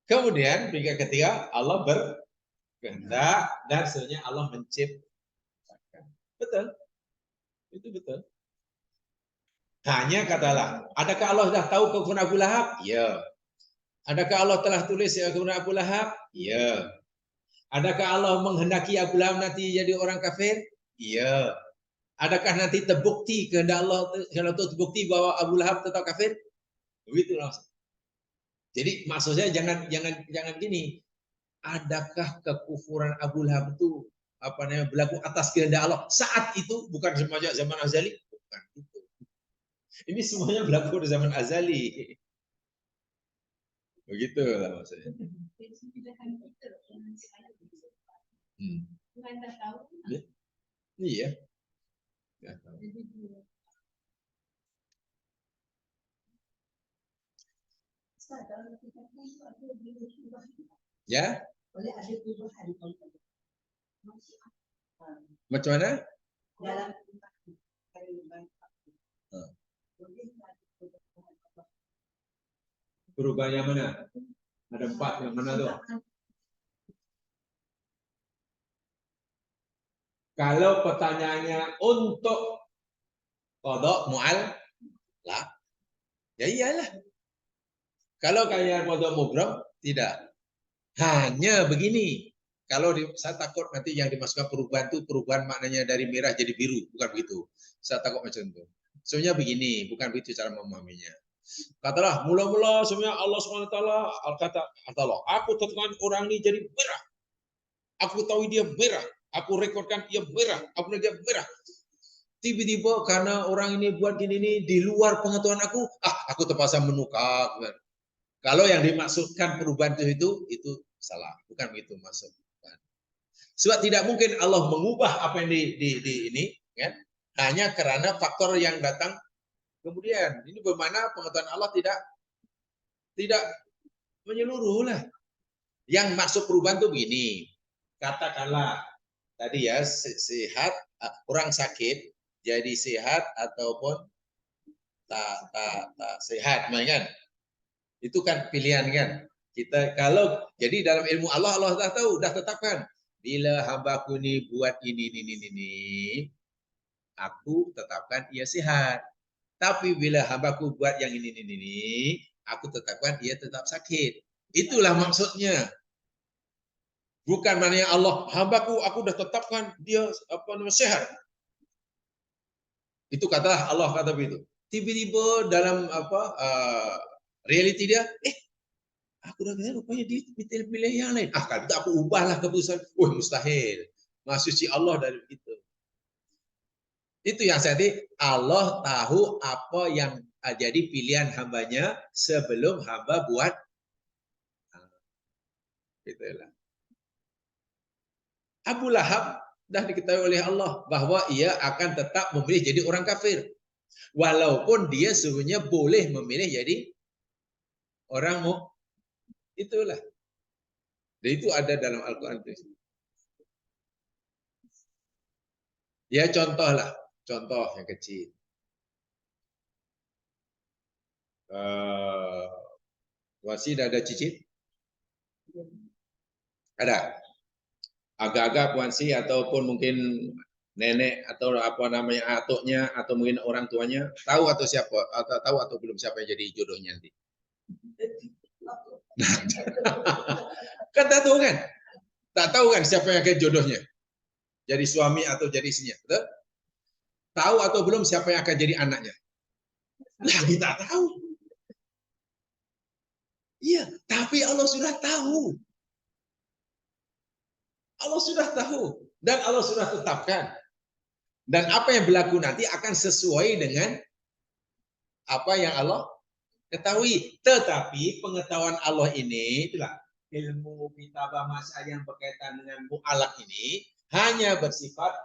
Kemudian tingkat ketiga Allah berkehendak dan sebenarnya Allah menciptakan. Betul. Itu betul. Hanya katalah, adakah Allah sudah tahu kekufuran Abu Lahab? Ya. Adakah Allah telah tulis kekufuran Abu Lahab? Ya. Adakah Allah menghendaki Abu Lahab nanti jadi orang kafir? Iya. Adakah nanti terbukti kehendak Allah terbukti bahwa Abu Lahab tetap kafir? Begitu langsung. Jadi maksudnya jangan gini. Adakah kekufuran Abu Lahab itu berlaku atas kehendak Allah saat itu, bukan semenjak zaman azali? Bukan itu. Ini semuanya berlaku di zaman azali. Begitu lah maksudnya. Iya. Ya. Macam mana? Perubahan yang mana? Ada 4 yang mana tuh? Kalau pertanyaannya untuk qada mu'al lah, ya iyalah. Kalau kayak qada mubram tidak. Hanya begini. Kalau saya takut nanti yang dimasukkan perubahan itu perubahan maknanya dari merah jadi biru, bukan begitu. Saya takut macam itu. Sebenarnya begini, bukan begitu cara memahaminya. Katalah mula-mula sebenarnya Allah SWT kata Allah, aku tetapkan orang ini jadi merah. Aku tahu dia merah. Aku rekodkan dia merah. Aku dia merah. Tiba-tiba karena orang ini buat gini di luar pengetahuan aku terpaksa menukar. Kalau yang dimaksudkan perubahan itu salah, bukan begitu maksudnya. Sebab tidak mungkin Allah mengubah apa yang di ini, kan? Hanya karena faktor yang datang kemudian. Ini bagaimana pengetahuan Allah tidak menyeluruh lah. Yang maksud perubahan itu begini. Katakanlah tadi ya sehat, orang sakit jadi sehat ataupun tak sehat, kan? Itu kan pilihan kan. Kita kalau jadi dalam ilmu Allah sudah tahu, sudah tetapkan. Bila hambaku ini buat ini, aku tetapkan ia sehat. Tapi bila hambaku buat yang ini, aku tetapkan ia tetap sakit. Itulah maksudnya. Bukan maknanya Allah, hambaku aku sudah tetapkan dia sehat. Itu kata Allah kata begitu. Tiba-tiba dalam reality dia, aku udah kira rupanya dia pilih yang lain. Kalau itu aku ubahlah keputusan. Mustahil. Maha suci Allah dari itu. Itu yang saya tadi, Allah tahu apa yang jadi pilihan hambanya sebelum hamba buat. Itulah. Abu Lahab dah diketahui oleh Allah bahwa ia akan tetap memilih jadi orang kafir. Walaupun dia sebenarnya boleh memilih jadi orang itulah. Dan itu ada dalam Al-Quran. Ya contoh yang kecil. Wasi dah ada cicit? Ada. Agak-agak Puan Si ataupun mungkin nenek atau apa namanya atuknya atau mungkin orang tuanya tahu atau siapa atau tahu atau belum siapa yang jadi jodohnya nanti. Kan tak tahu kan? Tak tahu kan siapa yang akan jodohnya? Jadi suami atau jadi istrinya, betul? Tahu atau belum siapa yang akan jadi anaknya? Lah kita tahu. Iya, tapi Allah sudah tahu. Allah sudah tahu dan Allah sudah tetapkan. Dan apa yang berlaku nanti akan sesuai dengan apa yang Allah ketahui. Tetapi pengetahuan Allah ini, itulah ilmu kitabah mas'al yang berkaitan dengan mu'alaq ini hanya bersifat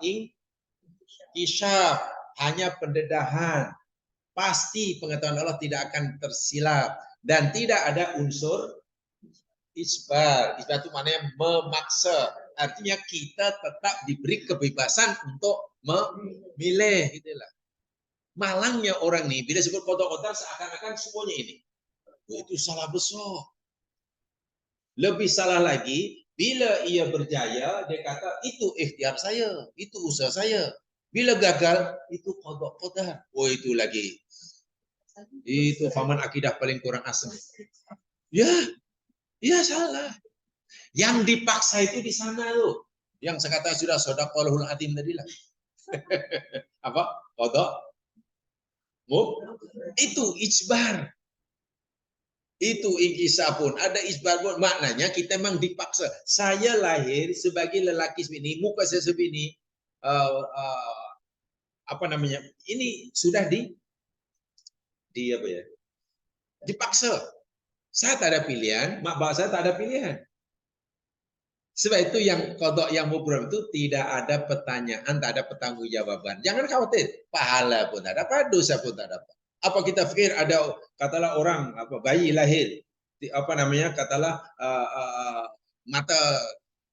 isyaf, hanya pendedahan. Pasti pengetahuan Allah tidak akan tersilap dan tidak ada unsur isbar. Isbar itu maknanya memaksa. Artinya kita tetap diberi kebebasan untuk memilih, gitulah. Malangnya orang nih bila sebut kotor-kotor seakan-akan semuanya ini. Itu salah besar. Lebih salah lagi bila ia berjaya dia kata itu ikhtiar saya, itu usaha saya. Bila gagal itu qada. Oh itu lagi. Itu faman akidah paling kurang asam. Ya salah. Yang dipaksa itu di sana loh. Yang saya kata sudah shadaqallahul adzim tadi lah. Apa? Qada. Itu ijbar. Itu inkisah pun. Ada isbar pun. Maknanya kita memang dipaksa. Saya lahir sebagai lelaki sebini. Muka saya sebini. Apa namanya? Ini sudah apa ya? Dipaksa. Saya tak ada pilihan. Mak bapak saya tak ada pilihan. Sebab itu yang kodok yang mubram itu tidak ada pertanyaan, tak ada pertanggungjawaban. Jangan khawatir, pahala pun tak dapat, dosa pun tak dapat. Apa kita fikir ada katalah orang apa bayi lahir apa namanya katalah mata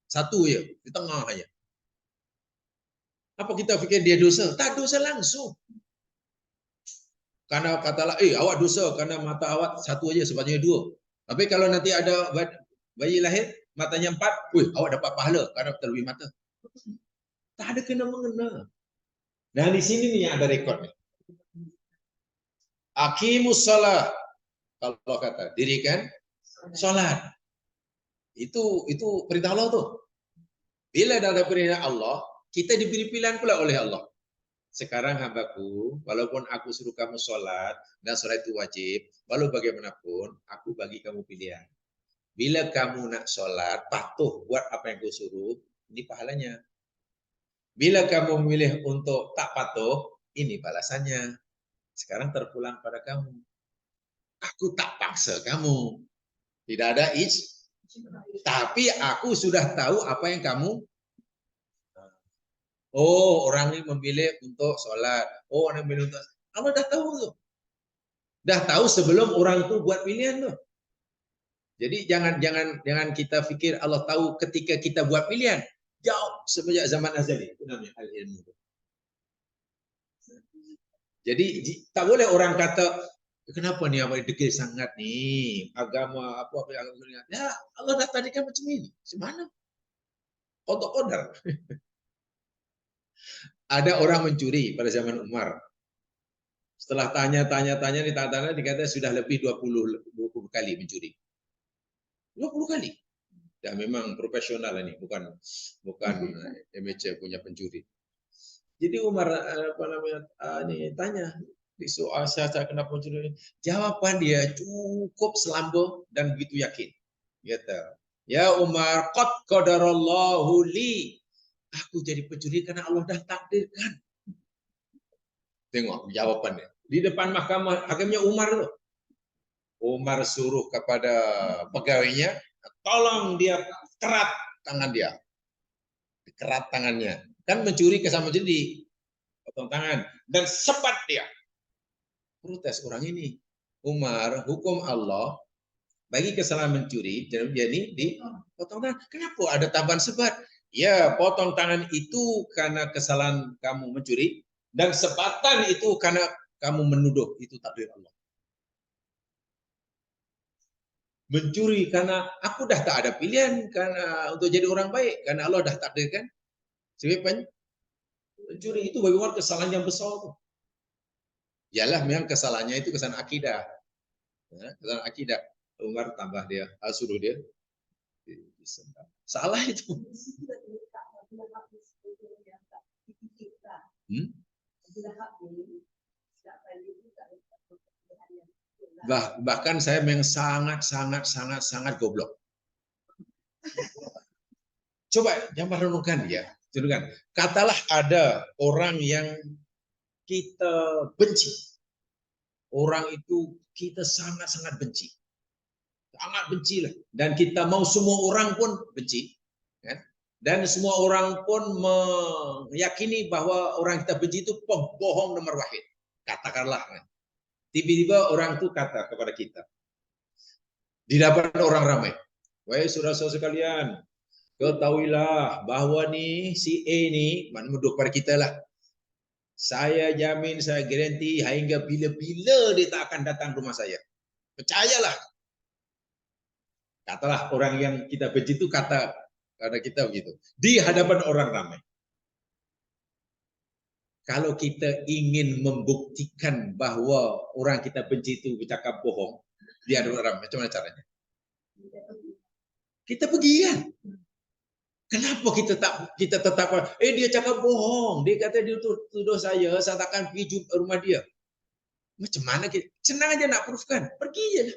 satu ya di tengah aja. Apa kita fikir dia dosa? Tak dosa langsung. Karena katalah awak dosa karena mata awak satu aja sebabnya dua. Tapi kalau nanti ada bayi lahir matanya 4, awak dapat pahala karena terlebih mata. Tak ada kena-mengena. Nah di sini nih yang ada rekod nih. Aqimus shalah. Kalau kata dirikan salat. Itu perintah Allah tuh. Bila ada perintah Allah, kita diberi pilihan pula oleh Allah. Sekarang hambaku, walaupun aku suruh kamu sholat, dan sholat itu wajib, walau bagaimanapun, aku bagi kamu pilihan. Bila kamu nak sholat, patuh buat apa yang kau suruh, ini pahalanya. Bila kamu memilih untuk tak patuh, ini balasannya. Sekarang terpulang pada kamu. Aku tak paksa kamu. Tidak ada tapi aku sudah tahu apa yang kamu. Oh, orang ini memilih untuk sholat. Oh, orang memilih untuk. Allah dah tahu tuh. Dah tahu sebelum orang itu buat pilihan tuh. Jadi jangan kita fikir Allah tahu ketika kita buat pilihan. Jauh semenjak zaman azali. Itu namanya al-ilmu. Jadi tak boleh orang kata kenapa nih apa degil sangat nih agama apa ya Allah dah tadikan macam ini. Semana? Kodok-kodar. Ada orang mencuri pada zaman Umar. Setelah tanya dikata sudah lebih 20 kali mencuri. 20 kali. Dan memang profesional ini, bukan amateur punya pencuri. Jadi Umar apa namanya tanya di soal saya kenapa mencuri. Jawaban dia cukup selambung dan begitu yakin. Kata, ya Umar, qad qadarallahu li. Aku jadi pencuri karena Allah dah takdirkan. Tengok jawabannya. Di depan mahkamah, hakimnya Umar tuh. Umar suruh kepada pegawainya, tolong dia kerat tangan dia. Kerat tangannya. Kan mencuri sama jadi potong tangan. Dan sepat dia. Protes orang ini. Umar, hukum Allah, bagi kesalahan mencuri, jadi dipotong tangan. Kenapa ada tambahan sebat? Ya, potong tangan itu karena kesalahan kamu mencuri. Dan sebatan itu karena kamu menuduh. Itu takdir Allah. Mencuri karena aku dah tak ada pilihan karena untuk jadi orang baik karena Allah dah takdirkan. Sebab mencuri itu bagaimana kesalahan yang besar tu. Yalah memang kesalahannya itu kesalahan akidah. Ya, kesalahan akidah. Umar tambah dia, suruh dia disentak. Salah itu. Bahkan saya memang sangat goblok. Coba jangan renungkan ya. Katalah ada orang yang kita benci. Orang itu kita sangat benci. Sangat benci lah. Dan kita mau semua orang pun benci. Kan? Dan semua orang pun meyakini bahwa orang kita benci itu pembohong nomor wahid. Katakanlah. Tiba-tiba orang itu kata kepada kita. Di depan orang ramai. Wahai saudara-saudara sekalian, ketahuilah bahwa nih si E nih, menuduh kepada kita lah. Saya jamin, saya garanti hingga bila-bila dia tak akan datang rumah saya. Percayalah. Katalah orang yang kita benci itu kata kita begitu. Di hadapan orang ramai. Kalau kita ingin membuktikan bahwa orang kita benci itu bercakap bohong, di hadapan orang ramai, macam mana caranya? Kita pergi kan? Kenapa kita tetap dia cakap bohong, dia kata dia tuduh saya takkan pergi jumpa rumah dia. Macam mana kita? Senang aja nak proofkan, pergi aja.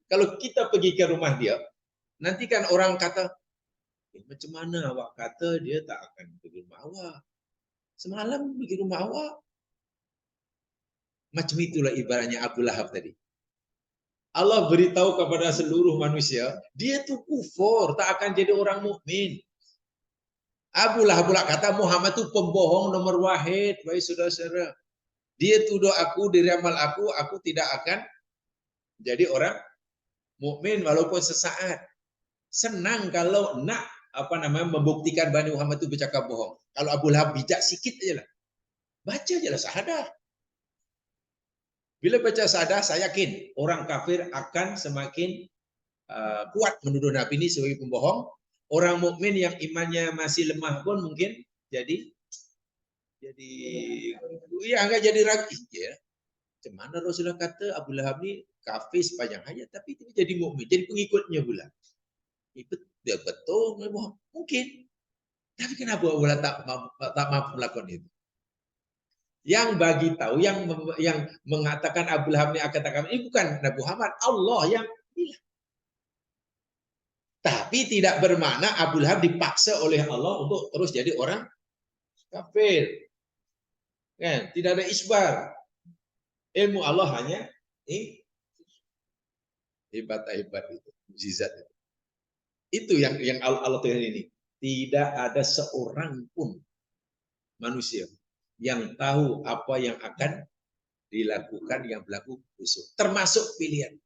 Kalau kita pergi ke rumah dia, nanti kan orang kata, macam mana awak kata dia tak akan pergi rumah awak? Semalam pergi rumah awak. Macam itulah ibaratnya Abu Lahab tadi. Allah beritahu kepada seluruh manusia, dia tu kufur, tak akan jadi orang mukmin. Abu Lahab pula kata Muhammad itu pembohong nomor wahid, wahai saudara-saudara. Dia tuduh aku dari amal aku tidak akan jadi orang mukmin walaupun sesaat. Senang kalau nak membuktikan bahwa Muhammad itu bercakap bohong. Kalau Abu Lahab bijak sikit aja lah. Baca aja lah syahadah. Bila baca syahadah, saya yakin orang kafir akan semakin kuat menuduh Nabi ini sebagai pembohong. Orang mukmin yang imannya masih lemah pun mungkin jadi enggak jadi ragu. Ya. Macam mana Rasulullah kata Abu Lahab ni kafir sepanjang hayat tapi dia jadi mukmin, jadi pengikutnya pula. Dia betul mungkin. Tapi kenapa Abu Lahab tak mampu melakukan itu? Yang bagi tahu, yang mengatakan Abu Lahab ni akan takkan ini bukan Nabi Muhammad, Allah yang bilang. Tapi tidak bermakna Abu Lahab dipaksa oleh Allah untuk terus jadi orang kafir. Kan? Tidak ada isbar. Ilmu Allah hanya hebat itu, mukjizat itu. Itu yang Allah Tuhan ini. Tidak ada seorang pun manusia yang tahu apa yang akan dilakukan yang berlaku besok. Termasuk pilihan.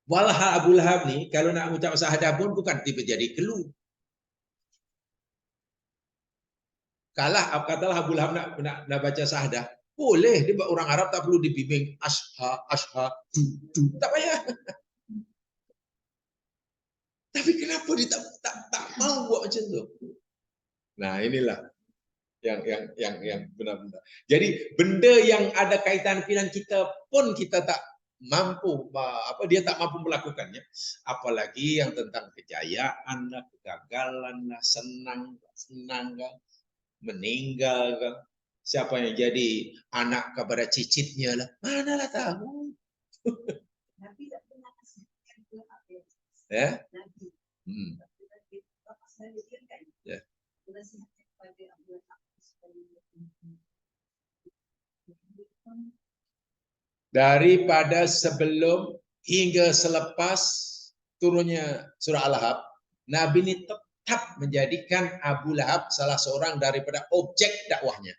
Walah Abu Lahab ni kalau nak ucap syahadah pun bukan tiba jadi kelu. Katalah Abu Lahab nak baca syahadah, boleh dia orang Arab tak perlu dibimbing asha tak payah. Tapi kenapa dia tak mau buat macam tu? Nah, inilah yang benar-benar. Jadi benda yang ada kaitan pilihan kita pun kita tak mampu dia tak mampu melakukannya, apalagi yang tentang kejayaan lah, kegagalan lah, senang lah, meninggal kan, siapa yang jadi anak kepada cicitnya lah, manalah tahu. Nabi tak pernah nasihatkan ya. Ya. daripada sebelum hingga selepas turunnya surah Al-Lahab, Nabi ini tetap menjadikan Abu Lahab salah seorang daripada objek dakwahnya.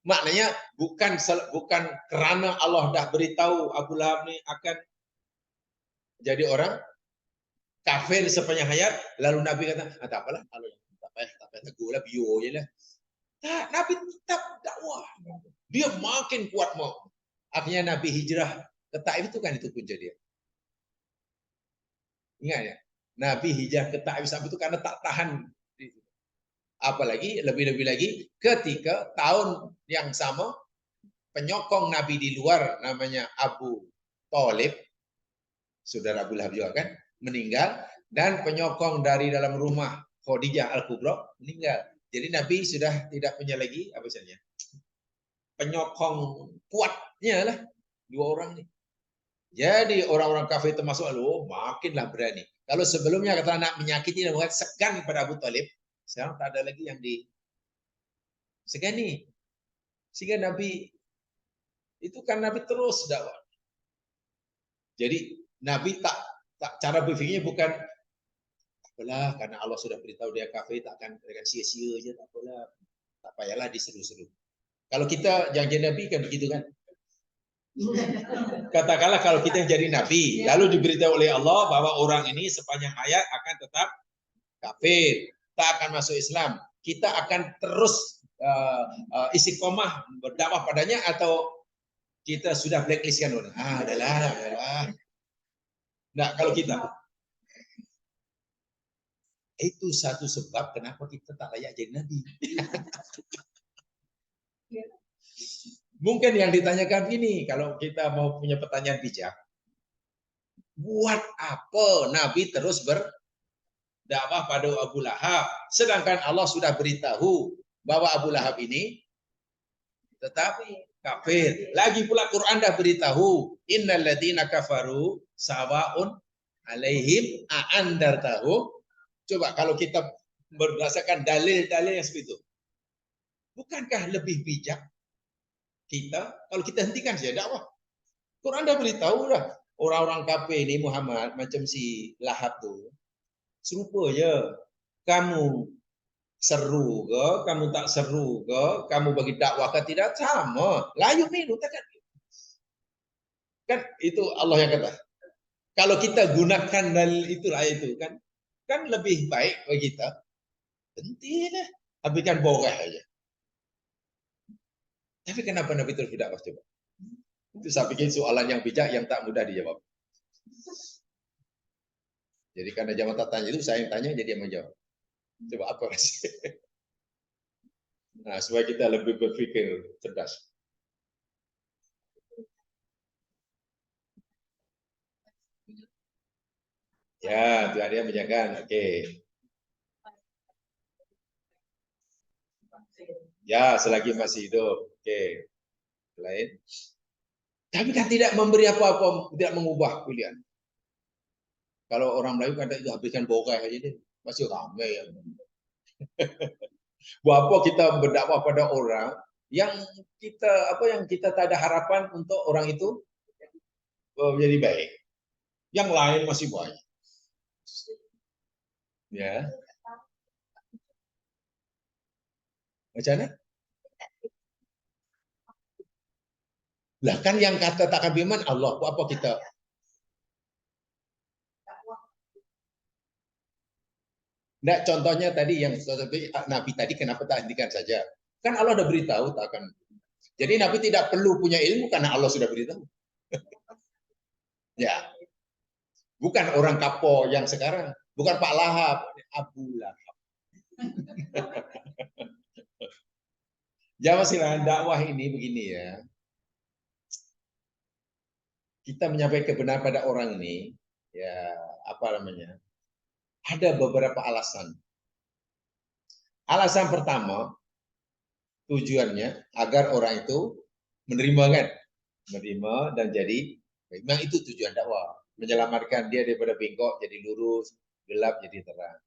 Maknanya bukan kerana Allah dah beritahu Abu Lahab ni akan jadi orang kafir sepanjang hayat, lalu Nabi kata, tak apalah, kalau tak payah tegur lah, biar je lah. Tak, Nabi tetap dakwah. Dia makin kuat mau. Akhirnya Nabi hijrah ke Taif itu kan itu punca dia. Ingat ya? Nabi hijrah ke Taif sampai itu karena tak tahan. Apalagi lebih-lebih lagi ketika tahun yang sama penyokong Nabi di luar namanya Abu Thalib, saudara Abu Lahab juga kan, meninggal, dan penyokong dari dalam rumah Khadijah Al-Kubra meninggal. Jadi Nabi sudah tidak punya lagi apa istilahnya penyokong kuatnya lah dua orang nih. Jadi orang-orang kafir termasuk makinlah berani. Kalau sebelumnya kata nak menyakiti dan buat segan pada Abu Thalib, sekarang tak ada lagi yang disegani. Sehingga Nabi itu kan Nabi terus dakwah. Jadi Nabi tak cara berfikirnya bukan apalah karena Allah sudah beritahu dia kafir tak akan sia-sia aja, tak apalah, tak payahlah diseru-seru. Kalau kita yang jadi Nabi kan begitu kan. Katakanlah kalau kita jadi Nabi, lalu diberitahu oleh Allah bahwa orang ini sepanjang hayat akan tetap kafir, tak akan masuk Islam. Kita akan terus istiqomah berdakwah padanya atau kita sudah blacklistkan orang? Adalah. Nah, kalau kita itu satu sebab kenapa kita tak layak jadi Nabi. Mungkin yang ditanyakan ini, kalau kita mau punya pertanyaan bijak, buat apa Nabi terus berdakwah pada Abu Lahab, sedangkan Allah sudah beritahu bahwa Abu Lahab ini tetap kafir. Lagi pula Quran dah beritahu, innal ladzina kafaru sawaun alaihim a'andartahum. Coba kalau kita berdasarkan dalil-dalil yang seperti itu, bukankah lebih bijak kita kalau kita hentikan saja dakwah? Quran dah beritahu dah orang-orang kafir ini Muhammad macam si Lahab tu serupa je. Kamu seru ke, kamu tak seru ke, kamu bagi dakwah ke tidak sama. Layu minum takkan. Kan itu Allah yang kata. Kalau kita gunakan dalil itulah itu kan lebih baik bagi kita. Hentilah. Tapi kan boreh aja. Tapi kenapa Nabi terus berdakwah coba? Itu saya pikir soalan yang bijak yang tak mudah dijawab. Jadi karena jamaah tak tanya itu saya yang tanya jadi yang menjawab. Coba apa sih? Nah, supaya kita lebih berpikir cerdas. Ya, Tuhan dia menjaga. Oke. Ya, selagi masih hidup. Oke. Lain. Tapi kan tidak memberi apa-apa, tidak mengubah pilihan. Kalau orang Melayu kata itu habiskan bokai aja deh, masih ramai ya. Buat apa kita berdakwah pada orang yang kita tak ada harapan untuk orang itu menjadi baik. Yang lain masih banyak. Ya. Macam mana? Lah kan yang kata tak beriman Allah, apa kita? Nah, contohnya tadi yang Nabi tadi kenapa tak hentikan saja? Kan Allah sudah beritahu tak akan. Jadi Nabi tidak perlu punya ilmu karena Allah sudah beritahu. Ya. Bukan orang kapo yang sekarang, bukan Pak Lahab, Abu Lahab. Jawab silakan dakwah ini begini ya. Kita menyampaikan kebenaran pada orang ini, ya apa namanya? Ada beberapa alasan. Alasan pertama, tujuannya agar orang itu menerima kan, menerima dan jadi, memang itu tujuan dakwah, menyelamatkan dia daripada bengkok jadi lurus, gelap jadi terang.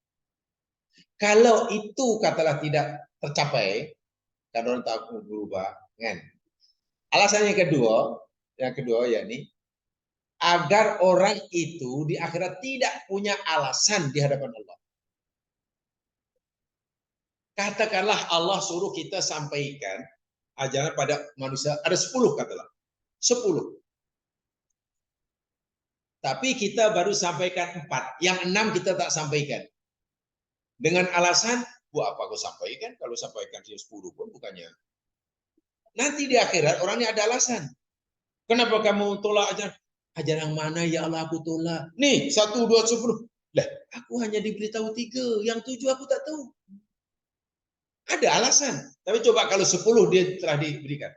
Kalau itu katalah tidak tercapai, karena orang tak berubah, kan? Alasan yang kedua, Yang kedua yakni agar orang itu di akhirat tidak punya alasan di hadapan Allah. Katakanlah Allah suruh kita sampaikan ajaran pada manusia, ada 10 katalah. 10. Tapi kita baru sampaikan 4. Yang 6 kita tak sampaikan. Dengan alasan, buat apa aku sampaikan? Kalau sampaikan 10 pun bukannya. Nanti di akhirat orangnya ada alasan. Kenapa kamu tolak ajaran? Ajaran mana ya Allah aku tolak? Nih, 1, 2, 10. Lah, aku hanya diberitahu 3. Yang 7 aku tak tahu. Ada alasan. Tapi coba kalau 10 dia telah diberikan.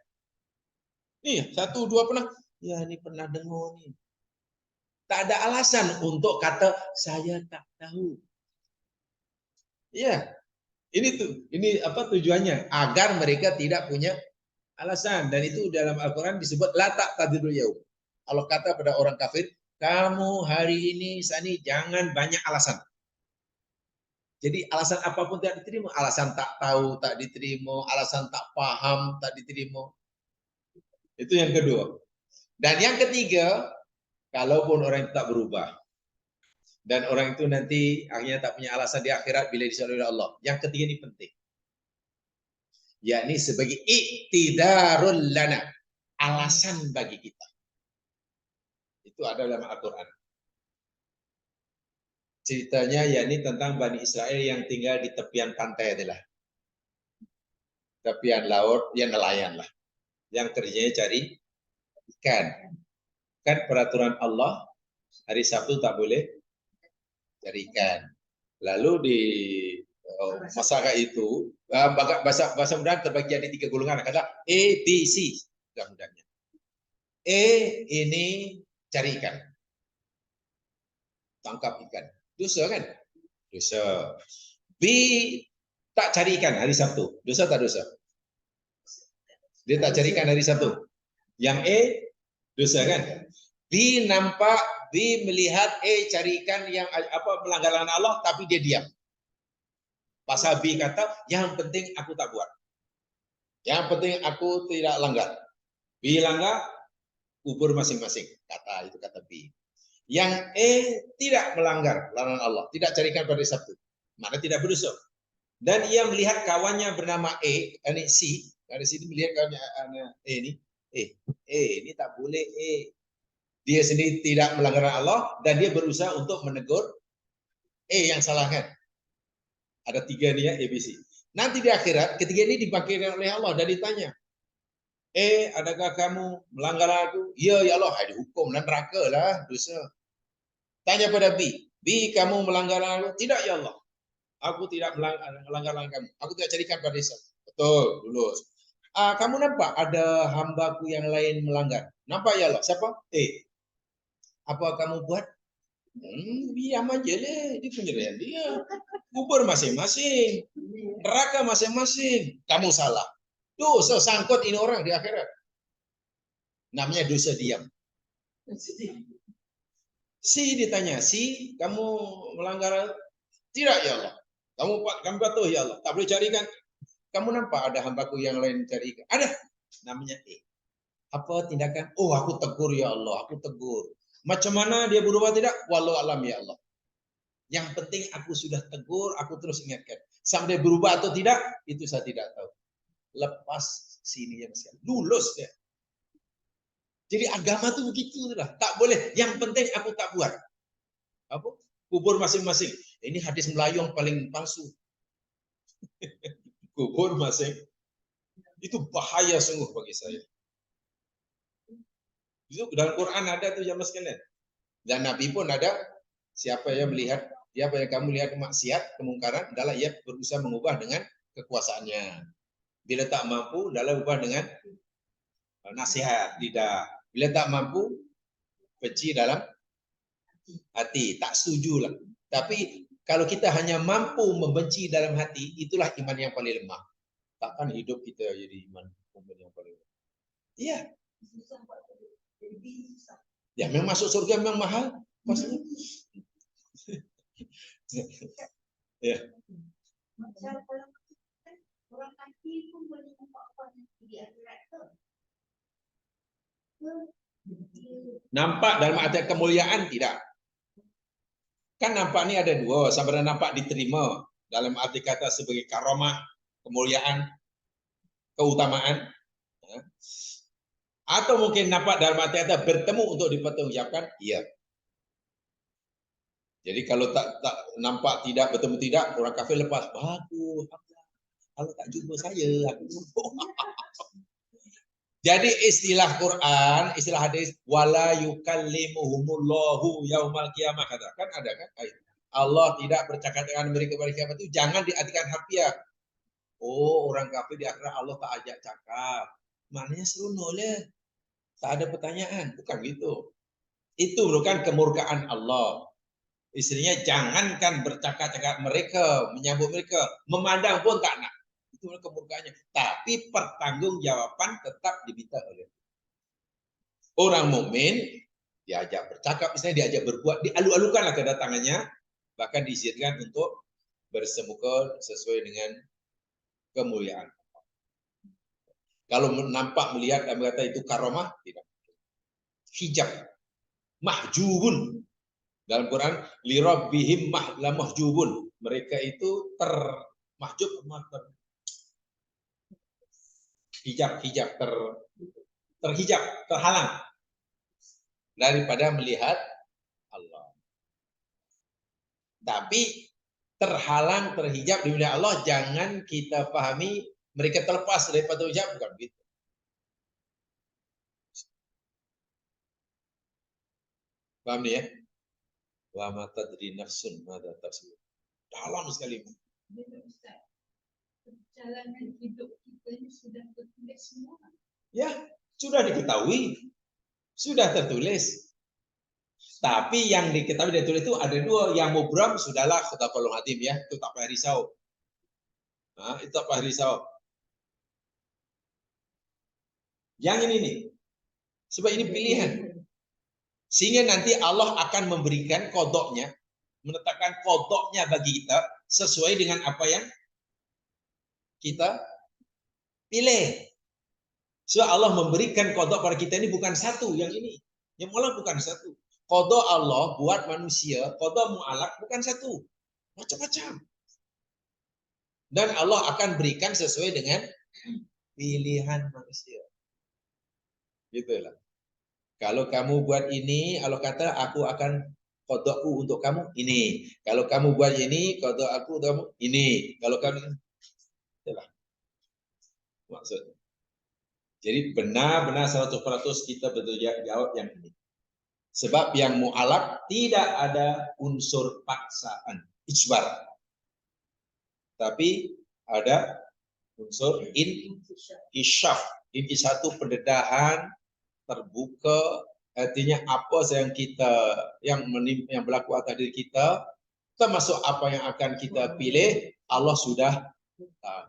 Nih, 1, 2 pernah. Ya, ini pernah dengar nih. Tak ada alasan untuk kata saya tak tahu. Ya, ini apa tujuannya? Agar mereka tidak punya alasan. Dan itu dalam Al-Quran disebut la ta'tadirul yaum. Allah kata pada orang kafir, kamu hari ini, saat ini jangan banyak alasan. Jadi alasan apapun tidak diterima. Alasan tak tahu tak diterima. Alasan tak paham tak diterima. Itu yang kedua. Dan yang ketiga, kalaupun orang itu tak berubah. Dan orang itu nanti akhirnya tak punya alasan di akhirat bila disoal oleh Allah. Yang ketiga ini penting. Yakni sebagai iktidarul lana. Alasan bagi kita. Itu ada dalam Al-Quran. Ceritanya yakni tentang Bani Israel yang tinggal di tepian pantai adalah. Tepian laut, ya nelayan lah. Yang kerjanya cari ikan. Kan peraturan Allah, hari Sabtu tak boleh cari ikan. Lalu di masyarakat itu, bahasa mudah terbagi jadi 3 golongan. Kata A, B, C. Mudah-mudahnya. A ini cari ikan. Tangkap ikan. Dosa kan? Dosa. B tak cari ikan hari Sabtu. Dosa tak dosa? Dia tak cari ikan hari Sabtu. Yang A dosa kan? B nampak, B melihat A cari ikan yang melanggar larangan Allah, tapi dia diam. Pasal B kata, yang penting aku tak buat. Yang penting aku tidak langgar. B langgar, kubur masing-masing. Itu kata B. Yang E tidak melanggar larangan Allah, tidak carikan pada Sabtu, mana tidak berdosa. Dan ia melihat kawannya bernama E, ini C, dari sini melihat kawannya E ini, ini tak boleh E. Dia sendiri tidak melanggar Allah dan dia berusaha untuk menegur E yang salah kan. Ada 3 nih ya, ABC. Nanti di akhirat, ketiga ini dibangkitkan oleh Allah dan ditanya, adakah kamu melanggar aku? Iya ya Allah, dihukum dan neraka lah, dosa. Tanya pada B, kamu melanggar aku? Tidak ya Allah, aku tidak melanggar kamu. Aku tidak carikan pada desa. Betul, lulus. Kamu nampak ada hambaku yang lain melanggar? Nampak ya Allah, siapa? Apa kamu buat? Diam aja deh, dia penyerahan dia. Kubur masing-masing, neraka masing-masing. Kamu salah. Dosa sangkut ini orang di akhirat. Namanya dosa diam. Si ditanya, kamu melanggar? Tidak ya Allah. Kamu patuh ya Allah. Tak boleh carikan. Kamu nampak ada hambaku yang lain cari ikan? Ada. Namanya Apa tindakan? Oh, aku tegur ya Allah. Aku tegur. Macam mana dia berubah tidak? Walau alam ya Allah. Yang penting aku sudah tegur, aku terus ingatkan. Sampai berubah atau tidak, itu saya tidak tahu. Lepas sini ya Mas. Lulus dia. Jadi agama tuh begitu lah. Tak boleh. Yang penting aku tak buat. Apa? Kubur masing-masing. Ini hadis Melayu yang paling palsu. Kubur masing. Itu bahaya sungguh bagi saya. Itu dalam Quran ada tuh jamaah sekalian. Dan Nabi pun ada. Siapa yang melihat, siapa yang kamu lihat maksiat, kemungkaran, adalah ia berusaha mengubah dengan kekuasaannya. Bila tak mampu, adalah ubah dengan nasihat, lidah. Bila tak mampu, benci dalam hati. Tak setuju lah. Tapi kalau kita hanya mampu membenci dalam hati, itulah iman yang paling lemah. Takkan hidup kita jadi iman yang paling lemah. Iya. Ya, memang masuk surga memang mahal. Maksudnya. Ya. Orang kaki pun boleh nampak apa di akhirat tu. Nampak dalam arti kemuliaan tidak. Kan nampak ini ada dua, sebenarnya nampak diterima dalam arti kata sebagai karomah, kemuliaan, keutamaan. Atau mungkin nampak dalam arti kata bertemu untuk dipertanggungjawabkan, iya. Jadi kalau tak nampak tidak, bertemu tidak, orang kafir lepas, bagus. Kalau tak jumpa saya, aku jumpa. Jadi istilah Quran, istilah hadis, wala yukallimuhumullahu yaumal qiyamah, katakan ada kan? Allah tidak bercakap dengan mereka pada kiamat itu jangan diartikan harfiah. Oh, orang kafir di akhirat Allah tak ajak cakap. Maknanya seronok lah. Tak ada pertanyaan, bukan gitu. Itu bukan kemurkaan Allah. Istrinya jangankan bercakap-cakap mereka, menyambut mereka, memandang pun tak nak. Itu kemurkaannya. Tapi pertanggungjawaban tetap diminta oleh orang mukmin. Diajak bercakap, misalnya diajak berbuat, dialu-alukanlah kedatangannya, bahkan diizinkan untuk bersemuka sesuai dengan kemuliaan. Kalau nampak melihat dan berkata itu karomah, tidak. Hijab, mahjubun. Dalam Quran, li rabbihim mahjubun. Mereka itu termahjub, terhijab, terhalang daripada melihat Allah. Tapi terhalang, terhijab di melihat Allah, jangan kita pahami mereka terlepas daripada hijab, bukan begitu. Paham nih ya? Wa ma tadri nafsun madza taksib. Dalam sekali. Perjalanan hidup kita ini sudah tertulis semua. Ya, sudah diketahui. Sudah tertulis. Tapi yang diketahui dan tertulis itu ada dua. Yang mubram sudahlah khutbah hatim ya, itu tak payah risau. Nah, itu tak payah risau. Yang ini nih. Sebab ini pilihan. Sehingga nanti Allah akan memberikan kodoknya, menetapkan kodoknya bagi kita sesuai dengan apa yang kita pilih. So Allah memberikan kodok pada kita ini bukan satu, yang ini. Yang mualaf bukan satu. Kodok Allah buat manusia, kodok mu'alak bukan satu. Macam-macam. Dan Allah akan berikan sesuai dengan pilihan manusia. Gitulah. Kalau kamu buat ini, Allah kata aku akan kodokku untuk kamu ini. Kalau kamu buat ini, kodok aku untuk kamu ini. Kalau kamu, itulah maksudnya. Jadi benar-benar 100% kita betul jawab yang ini. Sebab yang mu'alaf tidak ada unsur paksaan, ijbar. Tapi ada unsur insyaf. Ini satu pendedahan terbuka, artinya apa yang kita yang berlaku atas diri kita, termasuk apa yang akan kita pilih, Allah sudah tahu.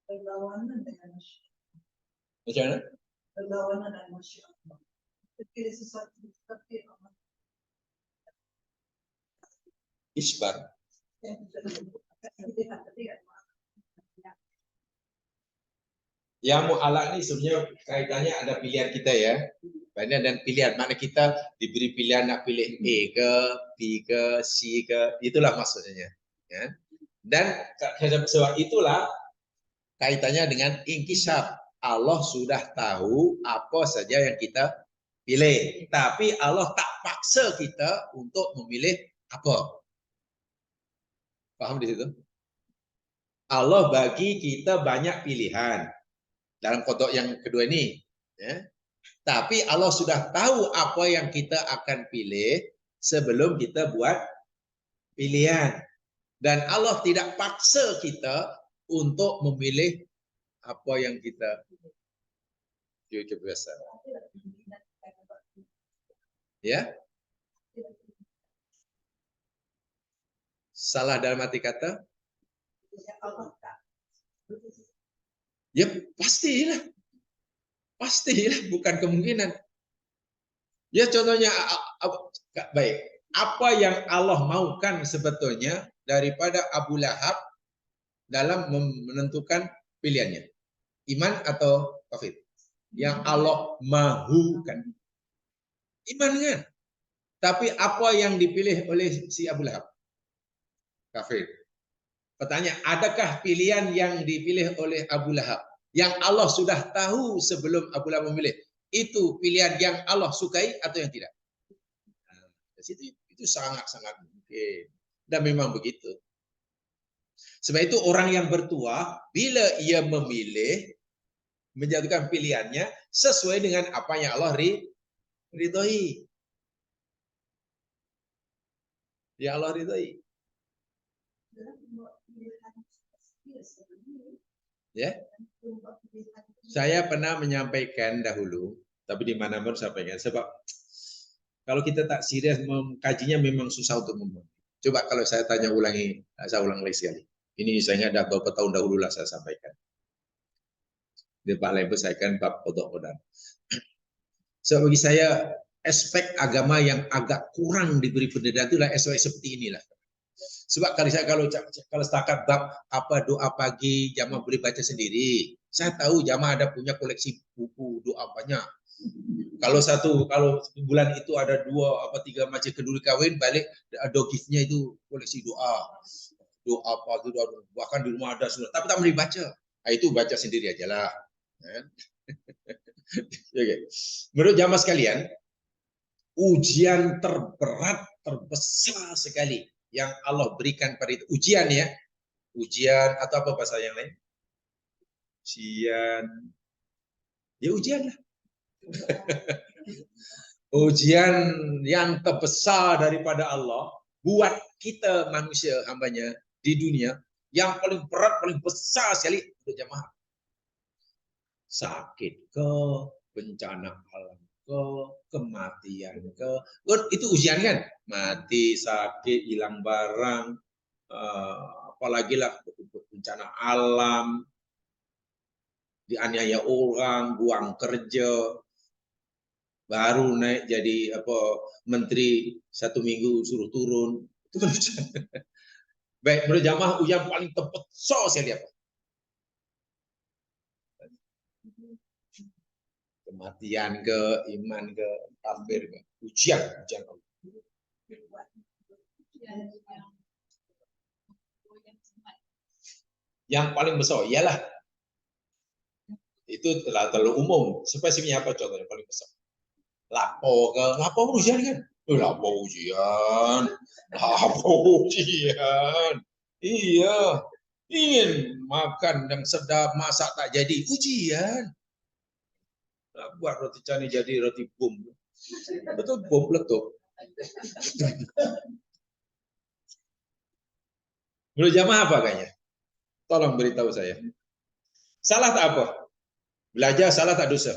Berlawanan dengan Macam mana? berlawanan dengan masyarakat. Ketika sesuatu seperti apa? Isbar. Yang mu'alak ini sebenarnya kaitannya ada pilihan kita ya. Banyak dan pilihan. Mana kita diberi pilihan nak pilih A ke, B ke, C ke. Itulah maksudnya. Ya. Dan sebab itulah kaitannya dengan inkisaf. Allah sudah tahu apa saja yang kita pilih. Tapi Allah tak paksa kita untuk memilih apa. Paham di situ? Allah bagi kita banyak pilihan dalam kodok yang kedua ini. Ya. Tapi Allah sudah tahu apa yang kita akan pilih sebelum kita buat pilihan. Dan Allah tidak paksa kita untuk memilih apa yang kita biasa. Ya? Salah dalam arti kata? Ya pastilah. Pastilah, bukan kemungkinan. Ya contohnya, baik. Apa yang Allah maukan sebetulnya daripada Abu Lahab dalam menentukan pilihannya. Iman atau kafir. Yang Allah mahukan. Iman kan? Tapi apa yang dipilih oleh si Abu Lahab? Kafir. Pertanyaan, adakah pilihan yang dipilih oleh Abu Lahab yang Allah sudah tahu sebelum Abu Lahab memilih? Itu pilihan yang Allah sukai atau yang tidak? Nah, itu sangat-sangat mungkin. Dan memang begitu. Sebab itu orang yang bertuah, bila ia memilih, menjatuhkan pilihannya sesuai dengan apa yang Allah ridhoi. Yang Allah ridhoi. Ya. Saya pernah menyampaikan dahulu, tapi di mana pun sampaikan. Sebab kalau kita tak serius mengkajinya memang susah untuk membuat. Coba kalau saya tanya ulangi, saya ulang lagi sekali. Ini saya ingat dah beberapa tahun dahulu lah saya sampaikan. Di Pak Lebo saya kan bab kodok kodam. So bagi saya aspek agama yang agak kurang diberi pendidikan itulah aspek seperti inilah. Sebab kalau setakat bab apa doa pagi jamaah boleh baca sendiri. Saya tahu jamaah ada punya koleksi buku doa banyak. Kalau bulan itu ada 2 apa 3 macam keduri kawin, balik giftnya itu koleksi doa. Doa pagi, doa bahkan di rumah ada sudah, tapi tak boleh baca. Nah, itu baca sendiri aja lah. Menurut jamaah sekalian, ujian terberat, terbesar sekali yang Allah berikan pada itu. Ujian ya. Ujian atau apa bahasa yang lain? Ujian. Ya ujian lah. Ujian yang terbesar daripada Allah buat kita manusia hambanya di dunia yang paling berat, paling besar sekali untuk jamaah. Sakit ke, bencana alam ke, kematian ke, itu ujian kan? Mati, sakit, hilang barang, apalagi lah bencana alam, dianiaya orang, buang kerja, baru naik jadi menteri 1 minggu suruh turun, itu kan ujian. Baik, menurut jamaah ujian paling terbesar sekali apa? Kematian ke, iman ke, kafir ke, ujian Allah. Yang paling besar ialah itu telah terlalu umum. Spesifiknya apa contohnya paling besar? Lapo ujian kan? Lapo ujian. Iya. Ingin makan yang sedap, masak tak jadi, ujian. Buat roti canai jadi roti bom. Betul bom meletup. Menurut jamaah apa kayaknya? Tolong beritahu saya. Salah tak apa? Belajar salah tak dosa?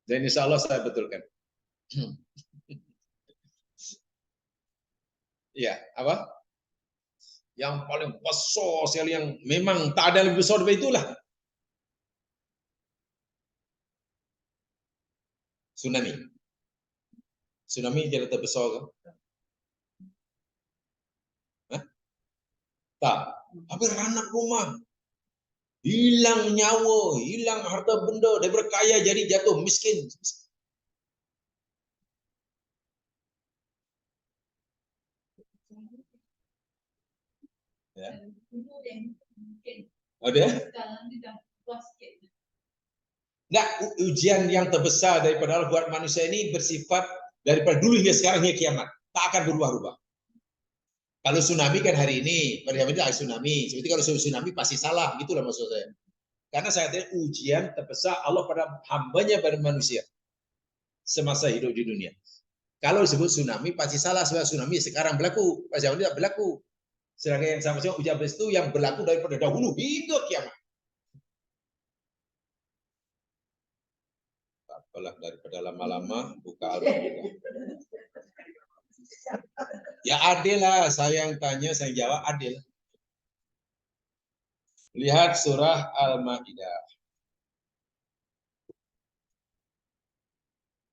Dan insya Allah saya betulkan. Iya, apa? Yang paling besar sekali yang memang tak ada lebih besar dari itulah. Tsunami. Tsunami jadi terbesar kan? Hah? Tak. Tapi anak rumah. Hilang nyawa, hilang harta benda, daripada kaya jadi jatuh miskin. Ya. Ada? Nah, ujian yang terbesar daripada Allah buat manusia ini bersifat daripada dulu hingga sekarang hingga kiamat. Tak akan berubah-ubah. Kalau tsunami kan hari ini, pada hari ini ada tsunami. Seperti kalau tsunami pasti salah, gitulah maksud saya. Karena saya katakan ujian terbesar Allah pada hambanya pada manusia semasa hidup di dunia. Kalau disebut tsunami pasti salah, sebab tsunami sekarang berlaku, pada zaman ini tidak berlaku. Sedangkan yang sama-sama ujian itu yang berlaku daripada dahulu hingga kiamat. Apalah daripada lama-lama buka Al-Quran. Ya adil lah, saya yang tanya, saya jawab adil. Lihat surah Al-Maidah.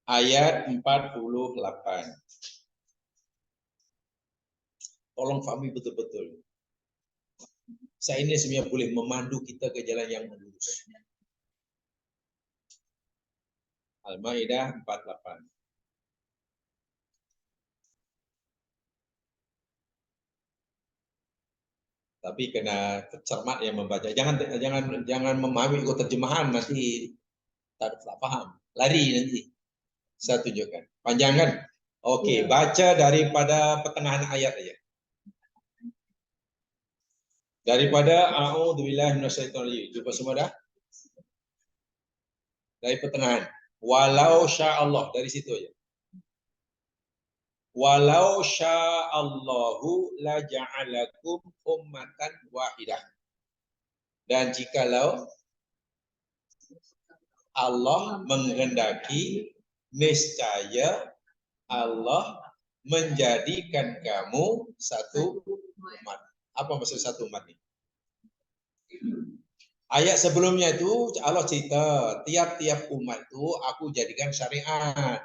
Ayat 48. Tolong fahami betul-betul. Saya ini sebenarnya boleh memandu kita ke jalan yang lurus. Al-Maidah 48. Tapi kena cermat yang membaca. Jangan memahami ikut terjemahan, nanti tak paham. Lari nanti. Saya tunjukkan. Panjang kan? Oke, baca daripada pertengahan ayat aja. Daripada a'udzubillahi minasyaitonir rajim. Cuba semua dah? Dari pertengahan. Walau sya'allah, dari situ aja. Walau sya'allahu la ja'alakum ummatan wahidah. Dan jikalau Allah menghendaki, niscaya Allah menjadikan kamu satu umat. Apa maksud satu umat ini? Ayat sebelumnya itu Allah cerita tiap-tiap umat itu aku jadikan syariat.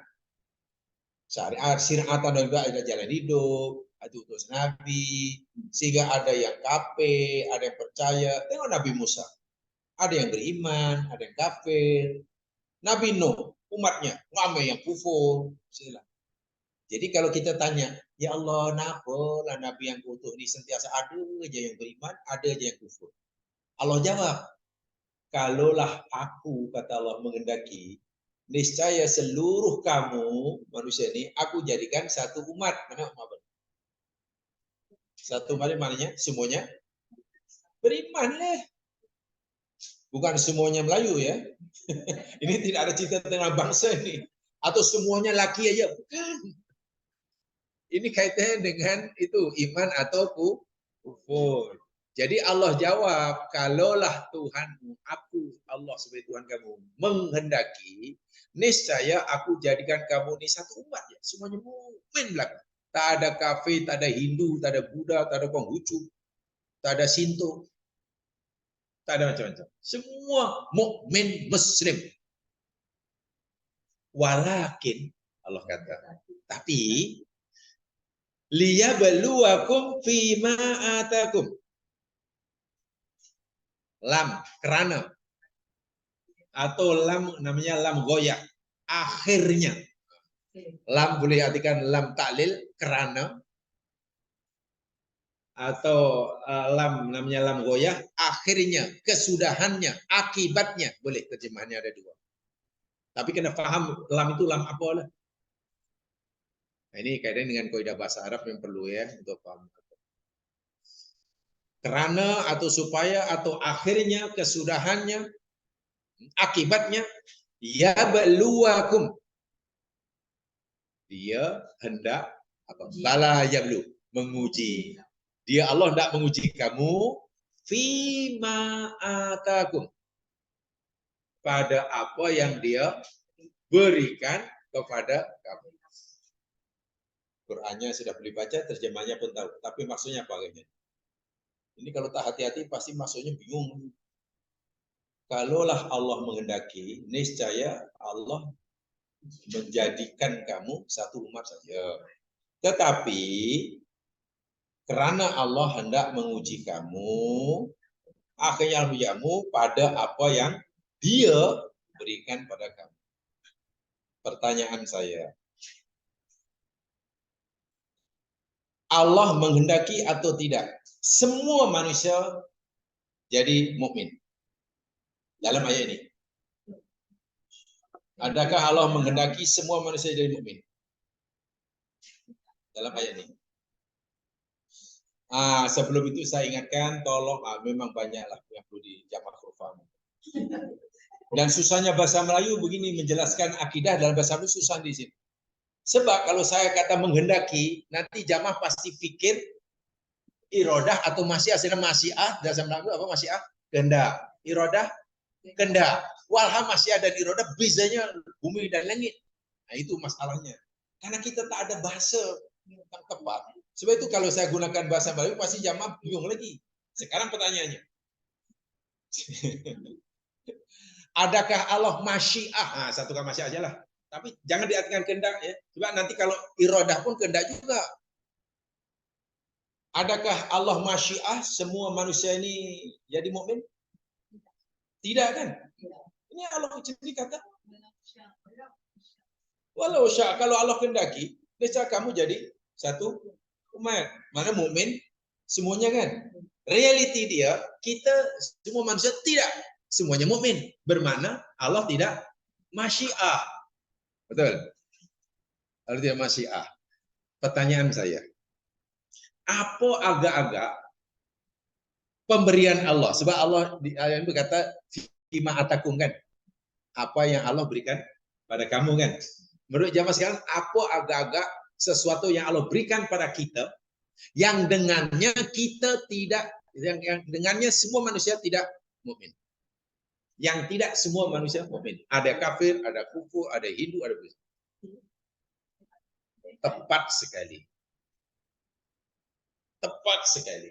Syariat dan juga ada jalan hidup, itu utus Nabi, sehingga ada yang kafir, ada yang percaya. Tengok Nabi Musa, ada yang beriman, ada yang kafir. Nabi Nuh, umatnya ramai yang kufur. Jadi kalau kita tanya, ya Allah, kenapa lah Nabi yang kuutus ini sentiasa ada aja yang beriman, ada aja yang kufur. Allah jawab, kalaulah aku, kata Allah, menghendaki, niscaya seluruh kamu manusia ini aku jadikan satu umat. Mana umat? Satu umat maknanya semuanya beriman lah. Bukan semuanya Melayu ya. Ini tidak ada cerita tentang bangsa ini. Atau semuanya laki aja. Bukan. Ini kaitannya dengan itu iman atau kufur. Jadi Allah jawab, kalaulah Tuhanmu, aku Allah sebagai Tuhan kamu menghendaki, niscaya aku jadikan kamu ini satu umat ya, semuanya mukmin belaka. Tak ada kafir, tak ada Hindu, tak ada Buddha, tak ada Konghucu, tak ada Sinto, tak ada macam-macam. Semua mukmin Muslim. Walakin Allah kata, tapi liyabluwakum fima atakum. Lam, kerana. Atau lam namanya lam goyak. Akhirnya. Lam boleh artikan lam taklil, kerana. Atau lam namanya lam goyak. Akhirnya, kesudahannya, akibatnya. Boleh terjemahannya ada dua. Tapi kena faham lam itu lam apa lah. Nah, ini kaitan dengan kaidah bahasa Arab yang perlu ya untuk paham. Kerana atau supaya atau akhirnya kesudahannya akibatnya ya beluakum, dia hendak apa bala yablu menguji, dia Allah hendak menguji kamu fima atakum, pada apa yang dia berikan kepada kamu. Qurannya sudah boleh baca, terjemahnya pun tahu, tapi maksudnya apa kayaknya? Ini kalau tak hati-hati pasti maksudnya bingung. Kalaulah Allah menghendaki, niscaya Allah menjadikan kamu satu umat saja. Tetapi karena Allah hendak menguji kamu, akhirnya mengujimu pada apa yang Dia berikan pada kamu. Pertanyaan saya, Allah menghendaki atau tidak semua manusia jadi mukmin? Dalam ayat ini, adakah Allah menghendaki semua manusia jadi mukmin? Dalam ayat ini. Sebelum itu saya ingatkan, tolong memang banyaklah yang perlu dijamak huruf. Dan susahnya bahasa Melayu begini, menjelaskan akidah dalam bahasa Melayu susah di sini. Sebab kalau saya kata menghendaki, nanti jamaah pasti pikir irodah atau masyiah. Sedang masyiah dalam Melayu apa masyiah? Kehendak. Irodah kehendak. Walha masyiah dan irodah bezanya bumi dan langit. Nah, itu masalahnya. Karena kita tak ada bahasa yang tepat. Sebab itu kalau saya gunakan bahasa Melayu pasti jamaah bingung lagi. Sekarang pertanyaannya. Adakah Allah masyiah? Satukan masyiah aja lah. Tapi jangan diartikan kehendak ya. Sebab nanti kalau irodah pun kehendak juga. Adakah Allah masyiah semua manusia ini jadi mukmin? Tidak kan? Ini Allah sendiri kata, walau sya, kalau Allah kendaki, niscaya kamu jadi satu umat. Mana mukmin semuanya kan? Realiti dia, kita semua manusia tidak semuanya mukmin. Bermana Allah tidak masyiah. Betul? Allah tidak masyiah. Pertanyaan saya, apa agak-agak pemberian Allah? Sebab Allah di ayat berkata, fima atakum kan? Apa yang Allah berikan pada kamu kan? Menurut zaman sekarang, apa agak-agak sesuatu yang Allah berikan pada kita, yang dengannya kita tidak, yang dengannya semua manusia tidak mukmin. Yang tidak semua manusia mukmin. Ada kafir, ada kufur, ada Hindu, ada Buddha. Tepat sekali. Tepat sekali.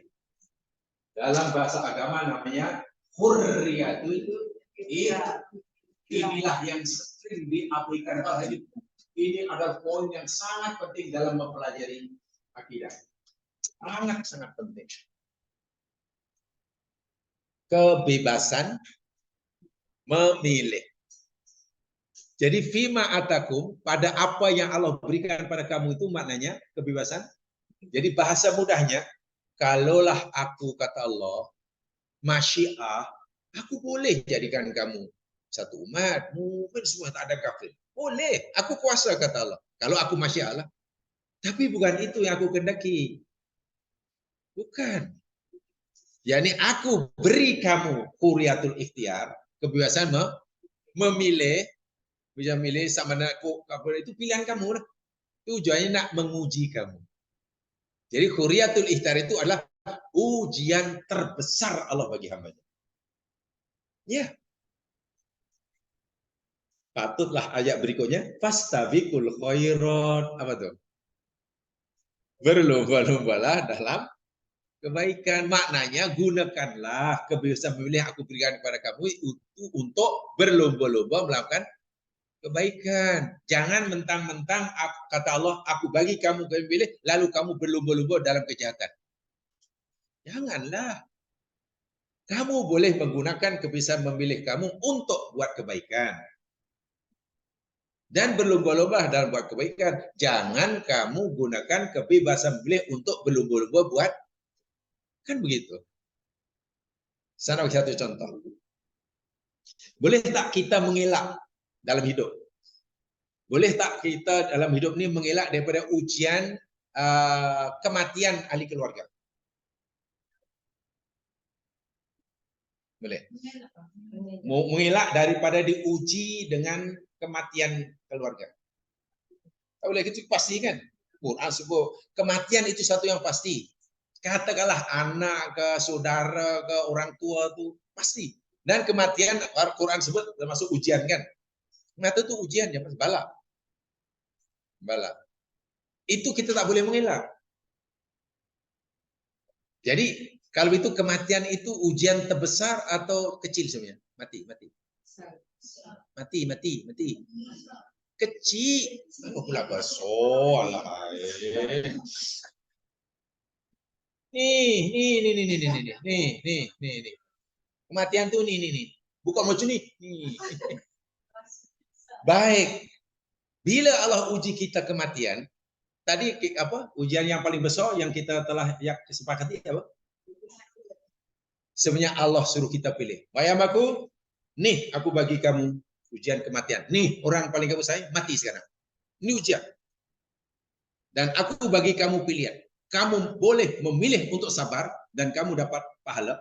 Dalam bahasa agama namanya hurriyatul ikhtiar. Inilah yang sering diaplikasikan pada hidup. Ini adalah poin yang sangat penting dalam mempelajari akidah. Sangat penting. Kebebasan memilih. Jadi fima atakum, pada apa yang Allah berikan pada kamu itu maknanya kebebasan. Jadi bahasa mudahnya, kalaulah aku kata Allah, masyiah, aku boleh jadikan kamu satu umat, mungkin semua tak ada kafir. Boleh, aku kuasa kata Allah. Kalau aku masyiah Allah. Tapi bukan itu yang aku kendaki. Bukan. Yani aku beri kamu hurriyatul ikhtiar, kebebasan memilih, bisa milih sama nak kafir itu pilihan kamu lah. Tujuannya nak menguji kamu. Jadi hurriyatul ikhtiar itu adalah ujian terbesar Allah bagi hambanya. Ya. Patutlah ayat berikutnya, fastabiqul khairat. Apa tuh? Berlomba-lombalah dalam kebaikan. Maknanya gunakanlah kebebasan memilih aku berikan kepada kamu itu untuk berlomba-lomba melakukan kebaikan. Jangan mentang-mentang kata Allah, aku bagi kamu memilih, lalu kamu berlomba-lomba dalam kejahatan. Janganlah. Kamu boleh menggunakan kebebasan memilih kamu untuk buat kebaikan. Dan berlomba-lomba dalam buat kebaikan. Jangan kamu gunakan kebebasan memilih untuk berlomba-lomba buat. Kan begitu. Sana satu contoh. Boleh tak kita mengelak dalam hidup? Boleh tak kita dalam hidup ini mengelak daripada ujian kematian ahli keluarga? Boleh. Mengelak daripada diuji dengan kematian keluarga. Tak boleh, itu pasti kan? Quran sebut kematian itu satu yang pasti. Katakanlah anak ke saudara ke orang tua itu pasti. Dan kematian Quran sebut termasuk ujian kan? Kematian itu ujian ya, bala. Bala. Itu kita tak boleh mengelak. Jadi kalau itu kematian itu ujian terbesar atau kecil sebenarnya? Mati. Kecil. Apa pula bahasa? Nih. Kematian tuh nih. Bukan macam ni. Baik. Bila Allah uji kita kematian, tadi apa? Ujian yang paling besar yang kita telah kesepakati apa? Sebenarnya Allah suruh kita pilih. Bayang aku, nih aku bagi kamu ujian kematian. Nih orang paling kamu sayang mati sekarang. Ini ujian. Dan aku bagi kamu pilihan. Kamu boleh memilih untuk sabar dan kamu dapat pahala.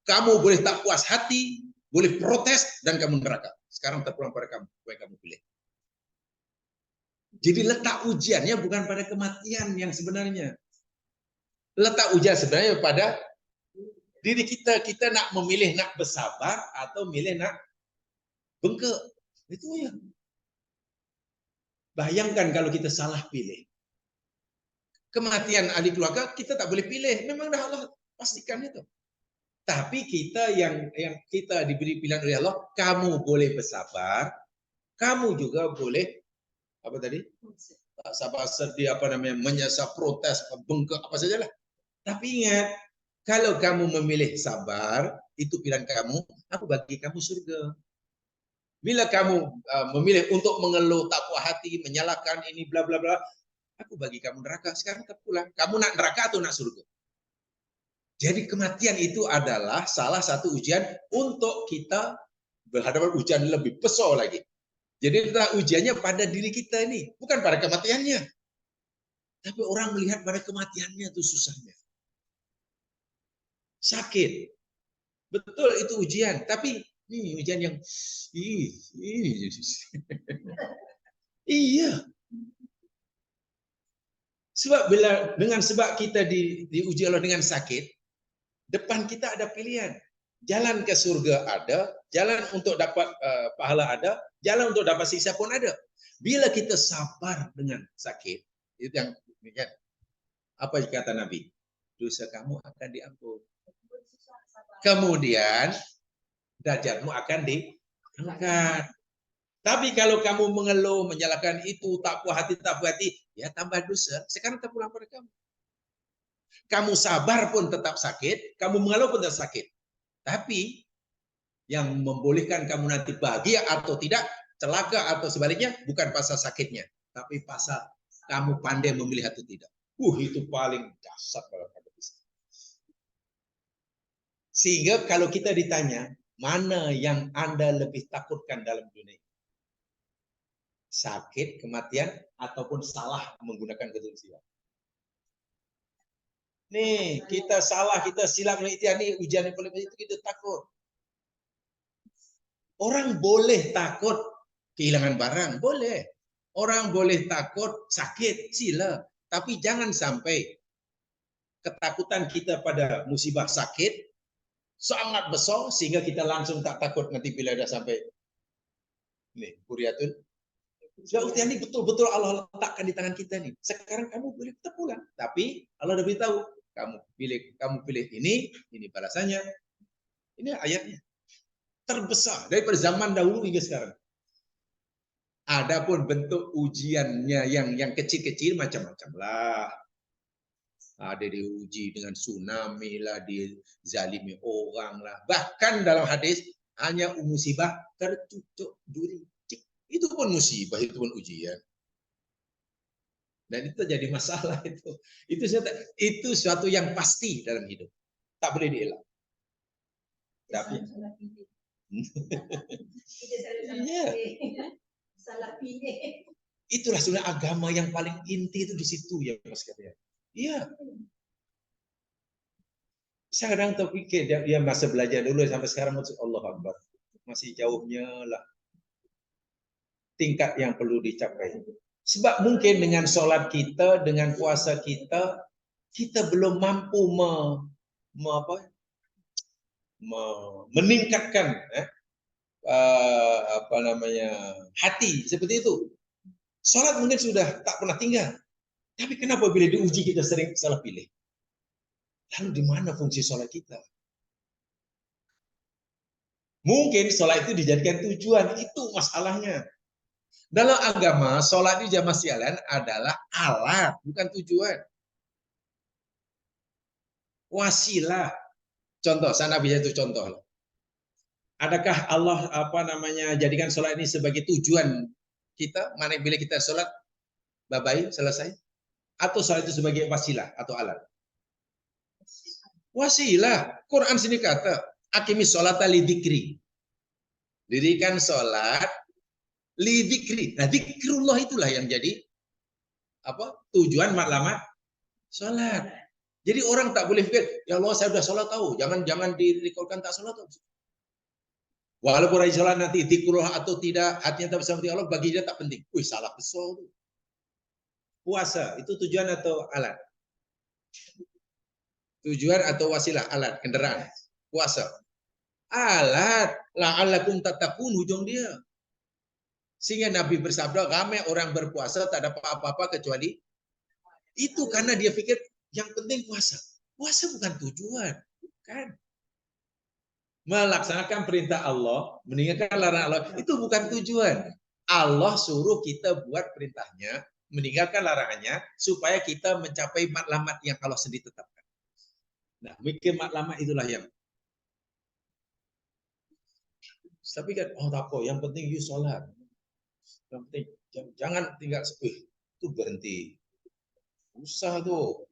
Kamu boleh tak puas hati, boleh protes dan kamu neraka. Sekarang terpulang pada kamu, apa yang kamu pilih. Jadi letak ujiannya bukan pada kematian yang sebenarnya. Letak ujian sebenarnya pada diri kita. Kita nak memilih nak bersabar atau milih nak bengkak. Itu ya. Bayangkan kalau kita salah pilih. Kematian ahli keluarga kita tak boleh pilih. Memang dah Allah pastikan itu. Tapi kita yang kita diberi pilihan oleh Allah, kamu boleh bersabar, kamu juga boleh apa tadi? Tak sabar sedih apa namanya menyesal protes bengkak apa sajalah. Tapi ingat, kalau kamu memilih sabar, itu pilihan kamu, aku bagi kamu surga. Bila kamu memilih untuk mengeluh, tak puas hati, menyalahkan ini, bla bla bla, aku bagi kamu neraka. Sekarang terpulang. Kamu nak neraka atau nak surga? Jadi kematian itu adalah salah satu ujian untuk kita berhadapan ujian lebih besar lagi. Jadi ujiannya pada diri kita ini, bukan pada kematiannya. Tapi orang melihat pada kematiannya itu susahnya. Sakit. Betul itu ujian, tapi ini ujian yang iya. Sebab dengan sebab kita diuji Allah dengan sakit, depan kita ada pilihan. Jalan ke surga ada, jalan untuk dapat pahala ada, jalan untuk dapat siksa pun ada. Bila kita sabar dengan sakit, itu yang demikian. Apa kata Nabi? Dosa kamu akan diampun. Kemudian derajatmu akan diangkat. Tapi kalau kamu mengeluh, menyalahkan itu, tak puas hati, ya tambah dosa. Sekarang terpulang pada kamu. Kamu sabar pun tetap sakit, kamu mengeluh pun tetap sakit. Tapi yang membolehkan kamu nanti bahagia atau tidak, celaka atau sebaliknya, bukan pasal sakitnya, tapi pasal kamu pandai memilih atau tidak. Itu paling dasar dalam hadis. Sehingga kalau kita ditanya, mana yang Anda lebih takutkan dalam dunia? Sakit, kematian, ataupun salah menggunakan kesucian. Nih, kita salah, kita silap, ini ujian yang paling itu kita takut. Orang boleh takut kehilangan barang, boleh. Orang boleh takut sakit, sila. Tapi jangan sampai ketakutan kita pada musibah sakit sangat besar sehingga kita langsung tak takut nanti bila dah sampai nih Kuriatun. Sebab ini betul-betul Allah letakkan di tangan kita nih. Sekarang kamu boleh terpulang, tapi Allah udah beritahu kamu pilih ini balasannya. Ini ayatnya terbesar daripada zaman dahulu hingga sekarang. Adapun bentuk ujiannya yang kecil-kecil macam-macam lah. Ada diuji dengan tsunami lah, dizalimi orang lah. Bahkan dalam hadis hanya musibah tercucuk duri. Itu pun musibah, itu pun ujian. Dan itu jadi masalah itu. Itu suatu yang pasti dalam hidup. Tak boleh dielak. Tapi salah pilih. Itulah sebenarnya agama yang paling inti itu di situ ya Mas kalian. Iya. Saya kadang terpikir dia masa belajar dulu sampai sekarang Allah Akbar. Masih jauhnya lah tingkat yang perlu dicapai. Sebab mungkin dengan sholat kita, dengan puasa kita, kita belum mampu meningkatkan hati seperti itu. Sholat mungkin sudah tak pernah tinggal. Tapi kenapa bila diuji kita sering salah pilih? Lalu di mana fungsi sholat kita? Mungkin sholat itu dijadikan tujuan, itu masalahnya. Dalam agama, sholat di jamaah sekalian adalah alat, bukan tujuan. Wasilah. Contoh, sana bisa itu contoh. Adakah Allah jadikan sholat ini sebagai tujuan kita? Mana bila kita sholat, bye-bye, selesai? Atau sholat itu sebagai wasilah atau alat? Wasilah. Quran sini kata, aqimis sholata lidzikri. Dirikan sholat lidzikri. Nah, zikrullah itulah yang jadi tujuan maklamat sholat. Jadi orang tak boleh pikir, ya Allah saya sudah sholat tahu, jangan direkodkan tak sholat tahu. Walaupun hari sholat nanti zikrullah atau tidak, hatinya tak bersama Allah, bagi dia tak penting. Salah besar. Puasa itu tujuan atau alat? Tujuan atau wasilah, alat, kendaraan. Puasa. Alat. La'allakum tattaqun ujung dia. Sehingga Nabi bersabda, ramai orang berpuasa tak dapat apa-apa kecuali itu karena dia pikir yang penting puasa. Puasa bukan tujuan. Bukan. Melaksanakan perintah Allah, meninggalkan larangan Allah, itu bukan tujuan. Allah suruh kita buat perintahnya, meninggalkan larangannya, supaya kita mencapai matlamat yang Allah sendiri tetapkan. Nah, mikir lama itulah yang. Tapi kan, oh tak apa, yang penting you sholat. Yang penting jangan tinggal itu berhenti. Usah tuh.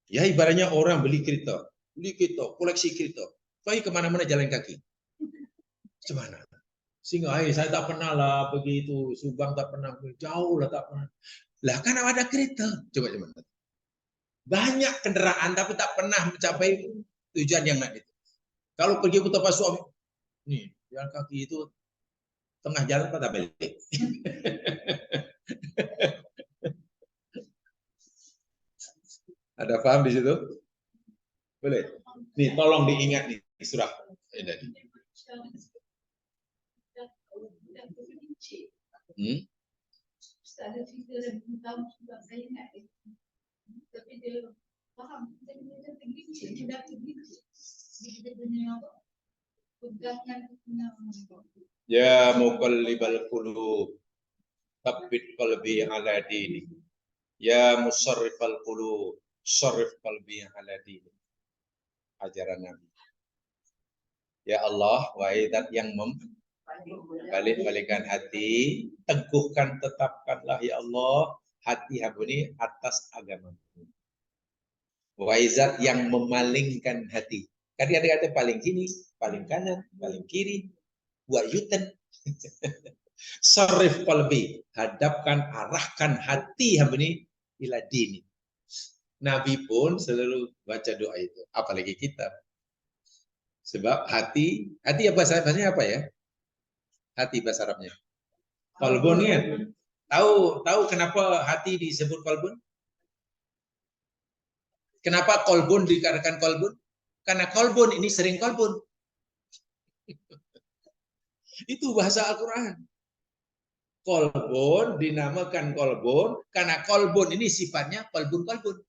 Ya ibaratnya orang beli kereta, koleksi kereta. Tapi kemana-mana jalan kaki. Gimana? Sehingga saya tak pernah lah pergi itu Subang, tak pernah, jauh lah tak pernah. Lah kan ada kereta. Coba. Banyak kendaraan tapi tak pernah mencapai tujuan yang nak itu. Kalau pergi ke tempat suami, nih jalan kaki itu tengah jalan pada balik. Ada paham di situ? Boleh. Nih tolong diingat nih surah ini. Ada 3,000 tahun sudah saya ingat itu. Tapi dia paham, dia tergelincir, dia tergelincir. Dia punya pegangan punya. Ya muqallibal qulub, tsabbit qalbi ala dini. Ya musarrifal qulub, sarrif qalbi ala dini. Ajaran Nabi. Ya Allah, wahai zat yang balik-balikan hati, teguhkan, tetapkanlah ya Allah hati hamba ini atas agama. Wahai zat yang memalingkan hati. Tadi ada kata paling kiri, paling kanan, paling kiri, buat yuten. Sarif qalbi, hadapkan, arahkan hati hamba ini ila dini. Nabi pun selalu baca doa itu, apalagi kita. Sebab hati apa bahasanya apa ya? Hati bahasa Arabnya. Qalbun ya. Tahu kenapa hati disebut qalbun? Kenapa qalbun dikatakan qalbun? Karena qalbun ini sering qalbun. Itu bahasa Al-Qur'an. Qalbun dinamakan qalbun karena qalbun ini sifatnya qalbun.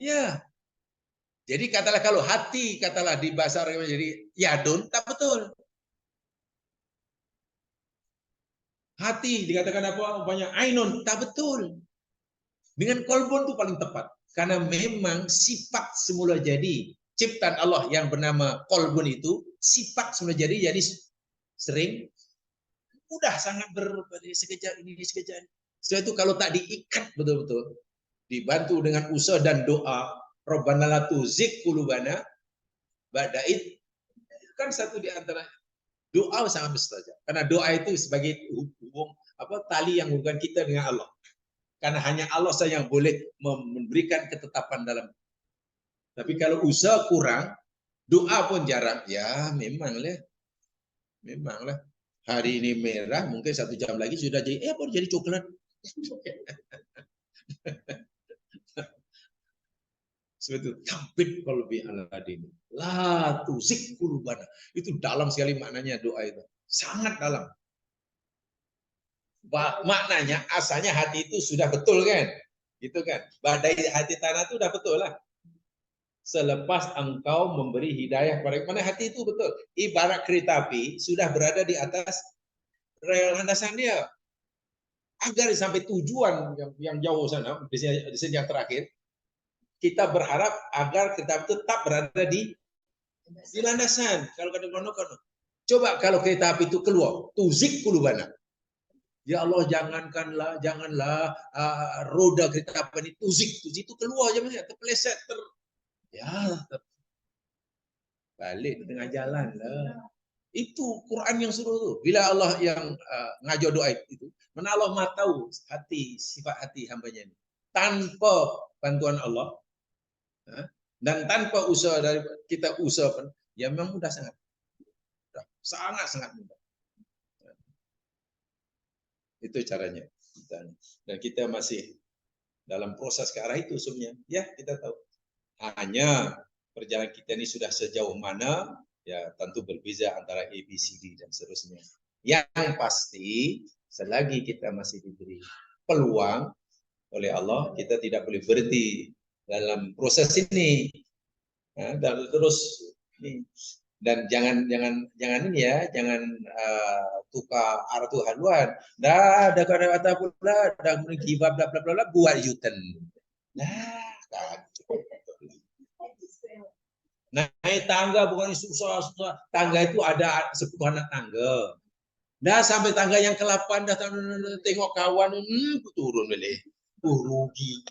Ya. Jadi katalah kalau hati katalah di bahasa Arab jadi yadun, tak betul. Hati dikatakan apa? Banyak ainun, tak betul. Dengan kolbon itu paling tepat. Karena memang sifat semula jadi ciptaan Allah yang bernama kolbon itu sifat semula jadi sering mudah sangat sekejap ini sekejap. Setelah itu kalau tak diikat betul-betul, dibantu dengan usaha dan doa, Rabbana la tuzigh qulubana ba'da idh, kan satu di antara doa sangat mustajab. Karena doa itu sebagai tali yang menghubungkan kita dengan Allah. Karena hanya Allah saja yang boleh memberikan ketetapan dalam. Tapi kalau usaha kurang, doa pun jarang. Ya memanglah. Hari ini merah, mungkin 1 jam lagi sudah jadi coklat. Seperti itu. Tsabbit qalbi ala dini. La tuzigh qulubana. Itu dalam sekali maknanya doa itu. Sangat dalam. Maknanya asalnya hati itu sudah betul kan? Gitu kan? Badai hati tanah itu sudah betul lah. Selepas engkau memberi hidayah kepada mana hati itu betul. Ibarat kereta api sudah berada di atas rel landasan dia. Agar sampai tujuan yang jauh sana, di sini yang terakhir, kita berharap agar kereta api tetap berada di landasan. Kalau kata kono-kono. Coba kalau kereta api itu keluar, tuzigh qulubana. Ya Allah janganlah roda kereta api ini tuzigh itu keluar aja macam terpeleset balik di tengah jalan lah. Itu Quran yang suruh tuh. Bila Allah yang ngajar doa itu, mana Allah Maha tahu sifat hati hambanya ini. Tanpa bantuan Allah dan tanpa usaha dari kita pun, ya memang mudah sangat. Sangat mudah. Itu caranya. Dan kita masih dalam proses ke arah itu sebenarnya. Ya, kita tahu. Hanya perjalanan kita ini sudah sejauh mana, ya tentu berbeza antara A, B, C, D, dan seterusnya. Yang pasti, selagi kita masih diberi peluang oleh Allah, kita tidak boleh berhenti dalam proses ini. Dan terus ini. Dan jangan ini ya, jangan tukar arah tuh haluan. Dah ada kata pula, dah give up bla bla bla buat U-turn. Nah, Naik tangga bukan susah. Tangga itu ada 10 anak tangga. Dah sampai tangga yang ke-8 dah tengok kawan, turun balik. Rugi.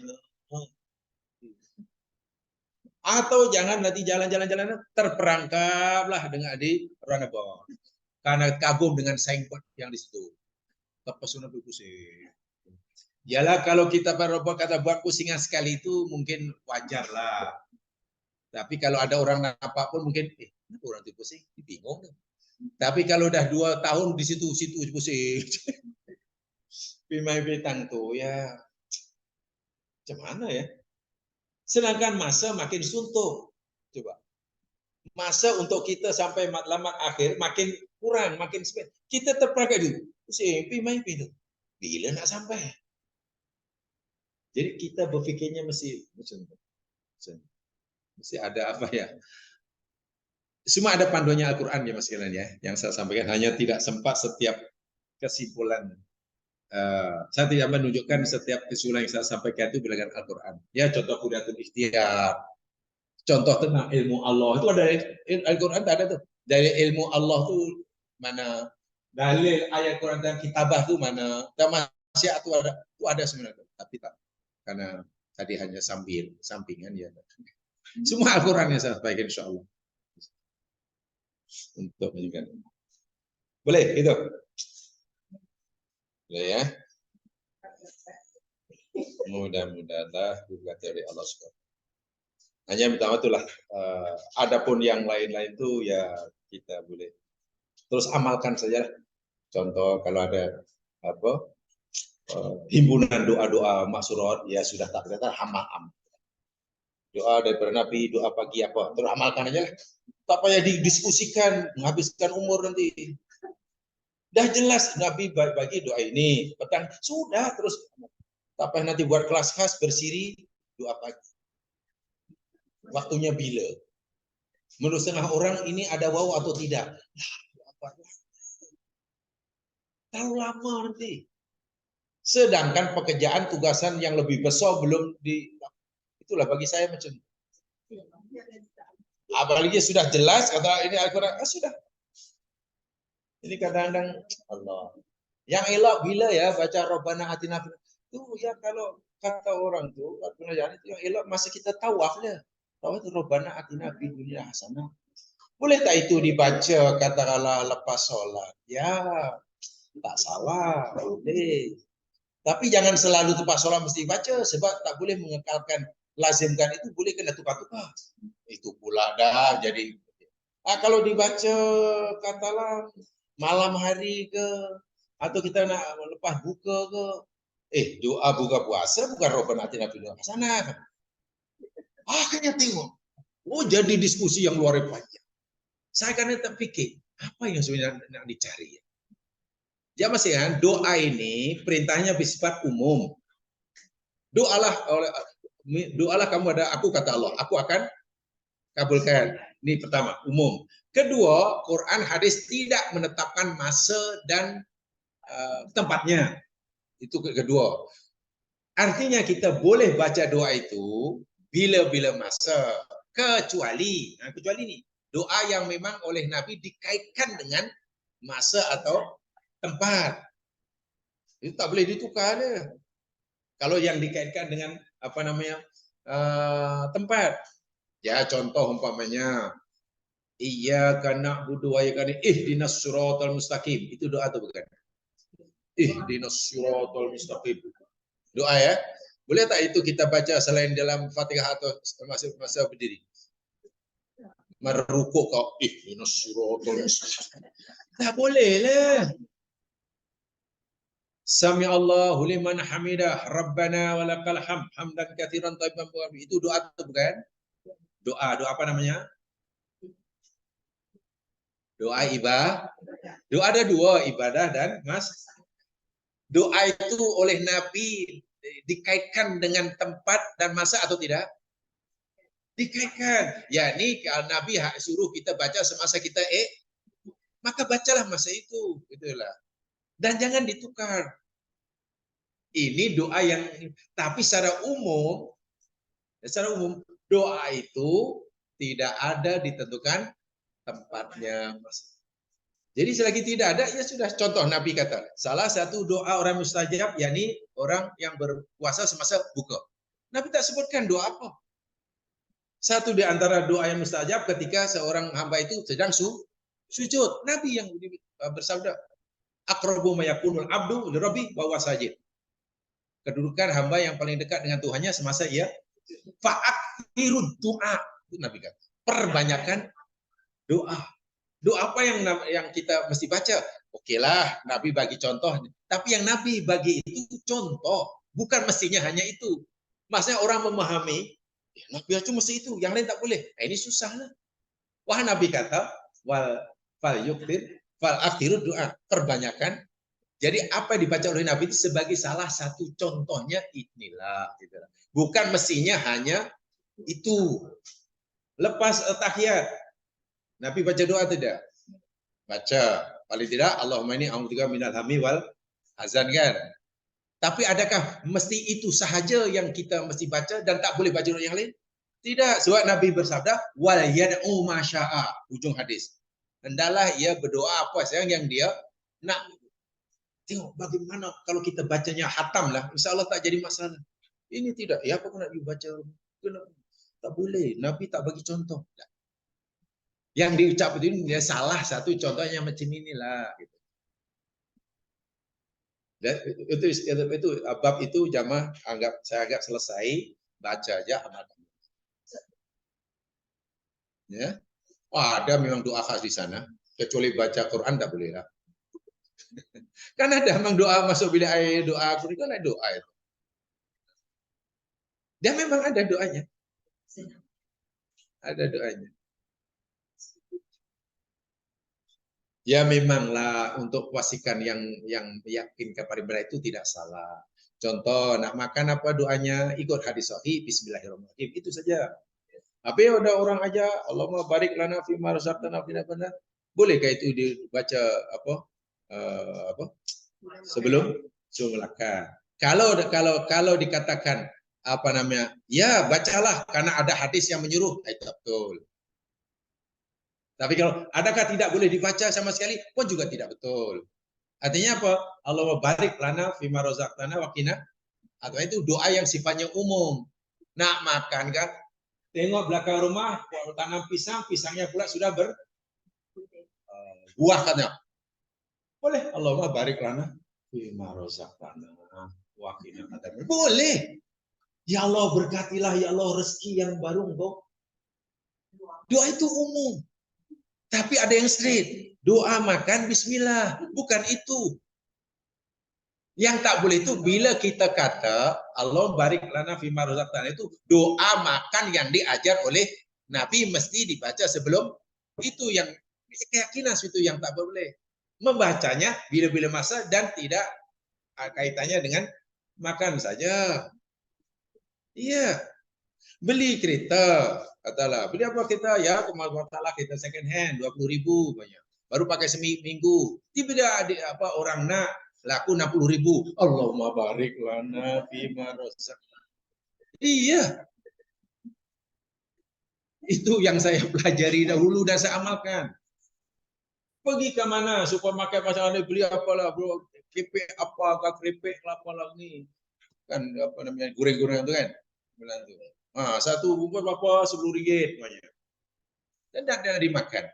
Atau jangan nanti jalan-jalan terperangkaplah dengan di runabout. Karena kagum dengan signboard yang di situ. Terpesona pusing. Yalah kalau kita kata buat pusingan sekali itu mungkin wajar lah. Tapi kalau ada orang nampak pun mungkin, orang itu pusing, bingung. Tapi kalau udah 2 tahun di situ pusing. Pimai betang tuh ya, macam mana ya? Sedangkan masa makin suntuk. Coba. Masa untuk kita sampai matlamat akhir makin kurang, makin sempit. Kita terperangkap dulu. Pusing, pimai itu. Bila nak sampai? Jadi kita berfikirnya mesti ada apa ya? Semua ada panduannya Al-Quran ya Mas Kilan ya, yang saya sampaikan. Hanya tidak sempat setiap kesimpulan. Saya tidak menunjukkan setiap kesimpulan yang saya sampaikan itu berdasarkan Al-Quran. Ya contoh Qudratul Ikhtiar, contoh tentang ilmu Allah itu ada Al-Quran ada tuh. Dari ilmu Allah tuh mana, dalil ayat Quran dan kitabah tuh mana, dan masih itu ada sebenarnya, tapi tak, karena tadi hanya sampingan ya. Semua Al-Quran yang saya sampaikan insya Allah. Untuk menunjukkan. Boleh itu? Boleh ya? Mudah-mudahan juga dari Allah SWT. Hanya pertama itulah. Adapun yang lain-lain itu ya kita boleh terus amalkan saja. Contoh kalau ada apa himpunan doa-doa maksurat ya sudah tak ternyata amal. Doa daripada Nabi, doa pagi apa, terus amalkan aja lah. Tak payah didiskusikan, menghabiskan umur nanti. Dah jelas Nabi bagi doa ini, petang sudah terus. Tak payah nanti buat kelas khas bersiri doa pagi. Waktunya bila? Menurut setengah orang ini ada wow atau tidak? Terlalu lama nanti. Sedangkan pekerjaan tugasan yang lebih besar belum di. Itulah bagi saya macam. Apalagi sudah jelas kata ini Al-Quran, sudah. Ini kadang-kadang Allah. Yang elok bila ya baca Rabbana Atina itu ya kalau kata orang tuh itu yang elok masa kita tawaf lah. Tawaf itu Rabbana Atina fid dunya hasanah. Boleh tak itu dibaca katakanlah lepas sholat? Ya tak salah, boleh. Tapi jangan selalu lepas sholat mesti baca sebab tak boleh mengekalkan lazimkan itu boleh kena tukar-tukar. Itu pula dah jadi. Kalau dibaca katalah malam hari ke atau kita nak lepas buka ke, doa buka puasa bukan Rabbana atina fid dunya hasanah. Akhirnya tengok, jadi diskusi yang luar biasa. Saya kan terpikir apa yang sebenarnya nak dicari. Ya masih kan doa ini perintahnya bersifat umum. Doalah kamu ada aku kata Allah, aku akan kabulkan. Ini pertama, umum. Kedua, Quran hadis tidak menetapkan masa dan tempatnya. Itu kedua. Artinya kita boleh baca doa itu bila-bila masa. Kecuali ini, doa yang memang oleh Nabi dikaitkan dengan masa atau tempat. Itu tak boleh ditukar. Kalau yang dikaitkan dengan tempat. Ya contoh umpamanya iyyaka na'budu wa iyyaka ihdinas siratal mustaqim. Itu doa atau bukan? Ihdinas siratal mustaqim. Doa ya. Boleh tak itu kita baca selain dalam Fatihah atau masa berdiri? Merukuk kau ihdinas siratal mustaqim. Tak boleh lah. Sami Allahu liman hamidah Rabbana walakal hamd hamdan katsiran thayyiban mubarakan. Itu doa atau bukan? Doa apa namanya? Doa ibadah. Doa ada dua, ibadah dan doa itu oleh Nabi dikaitkan dengan tempat dan masa atau tidak? Dikaitkan. Ya ini kalau Nabi suruh kita baca semasa kita maka bacalah masa itu, itulah. Dan jangan ditukar. Ini doa tapi secara umum doa itu tidak ada ditentukan tempatnya. Jadi selagi tidak ada, ya sudah. Contoh Nabi kata, salah satu doa orang mustajab, yakni orang yang berpuasa semasa buka. Nabi tak sebutkan doa apa. Satu di antara doa yang mustajab ketika seorang hamba itu sedang sujud. Nabi yang bersabda, aqrabu ma yakunul abdu li rabbi wa huwa sajid. Kedudukan hamba yang paling dekat dengan Tuhannya semasa ia fa'akthirud doa. Itu Nabi kata. Perbanyakan doa. Doa apa yang kita mesti baca? Okelah, Nabi bagi contoh. Tapi yang Nabi bagi itu contoh. Bukan mestinya hanya itu. Maksudnya orang memahami, ya, Nabi itu mesti itu. Yang lain tak boleh. Nah, ini susah lah. Wah, Nabi kata, fal akhiru doa. Perbanyakan. Jadi apa yang dibaca oleh Nabi itu sebagai salah satu contohnya inilah. Gitu. Bukan mestinya hanya itu. Lepas tahiyat. Nabi baca doa tidak? Baca. Paling tidak Allahumma inni a'udzubika minal hammi wal hazan kan. Tapi adakah mesti itu sahaja yang kita mesti baca dan tak boleh baca doa yang lain? Tidak. Sebab Nabi bersabda wal yad'u ma syaa. Ujung hadis. Hendaklah ia berdoa apa saja yang dia nak. Tengok bagaimana kalau kita bacanya hatam lah. InsyaAllah tak jadi masalah. Ini tidak. Ya apa nak dibaca? Tak boleh. Nabi tak bagi contoh. Yang diucap itu dia salah satu contohnya macam inilah. Gitu. Dan itu bab itu jamaah saya anggap selesai, baca aja amalkan. Ya, ada memang doa khas di sana, kecuali baca Quran tak boleh lah. Kan ada memang doa masuk bilik air, doa Quran kan ada doa itu. Dia memang ada doanya, ada doanya. Ya memanglah untuk pastikan yang yakin kepada ibadah itu tidak salah. Contoh nak makan apa doanya ikut hadis sahih bismillahirrahmanirrahim itu saja. Tapi ada orang aja Allahumma barik lana fi ma razaqtana fi nafsana. Bolehkah itu dibaca apa? Sebelum makan. Kalau dikatakan apa namanya? Ya, bacalah karena ada hadis yang menyuruh. Itu betul. Tapi kalau adakah tidak boleh dibaca sama sekali pun juga tidak betul. Artinya apa? Allahumma barik lana fima razaqtana wa qina. Atau itu doa yang sifatnya umum. Nak makan kan? Tengok belakang rumah, tanam pisang, pisangnya pula sudah buah katanya. Boleh. Allahumma barik lana fima razaqtana wa qina. Boleh. Ya Allah berkatilah, ya Allah rezeki yang baru engkau. Doa itu umum. Tapi ada yang straight. Doa makan bismillah. Bukan itu. Yang tak boleh itu bila kita kata Allah barik lana fima razaqtana itu doa makan yang diajar oleh Nabi mesti dibaca sebelum itu yang keyakinan itu yang tak boleh. Membacanya bila-bila masa dan tidak kaitannya dengan makan saja. Iya. Beli kereta, katalah, beli apa kita ya, kemarin kita second hand 20.000 banyak. Baru pakai seminggu. Tiba-tiba ada orang nak laku 60.000. Allahumma barik lana fima razaqtana. Iya. Itu yang saya pelajari dahulu dan saya amalkan. Pergi ke mana supermarket macam mana beli apalah bro, keripik apa, keripik apa lagi. Kan apa namanya goreng-goreng itu kan. Bilang tu. Satu bungkus berapa? RM10 banyak. Dan tidak dimakan.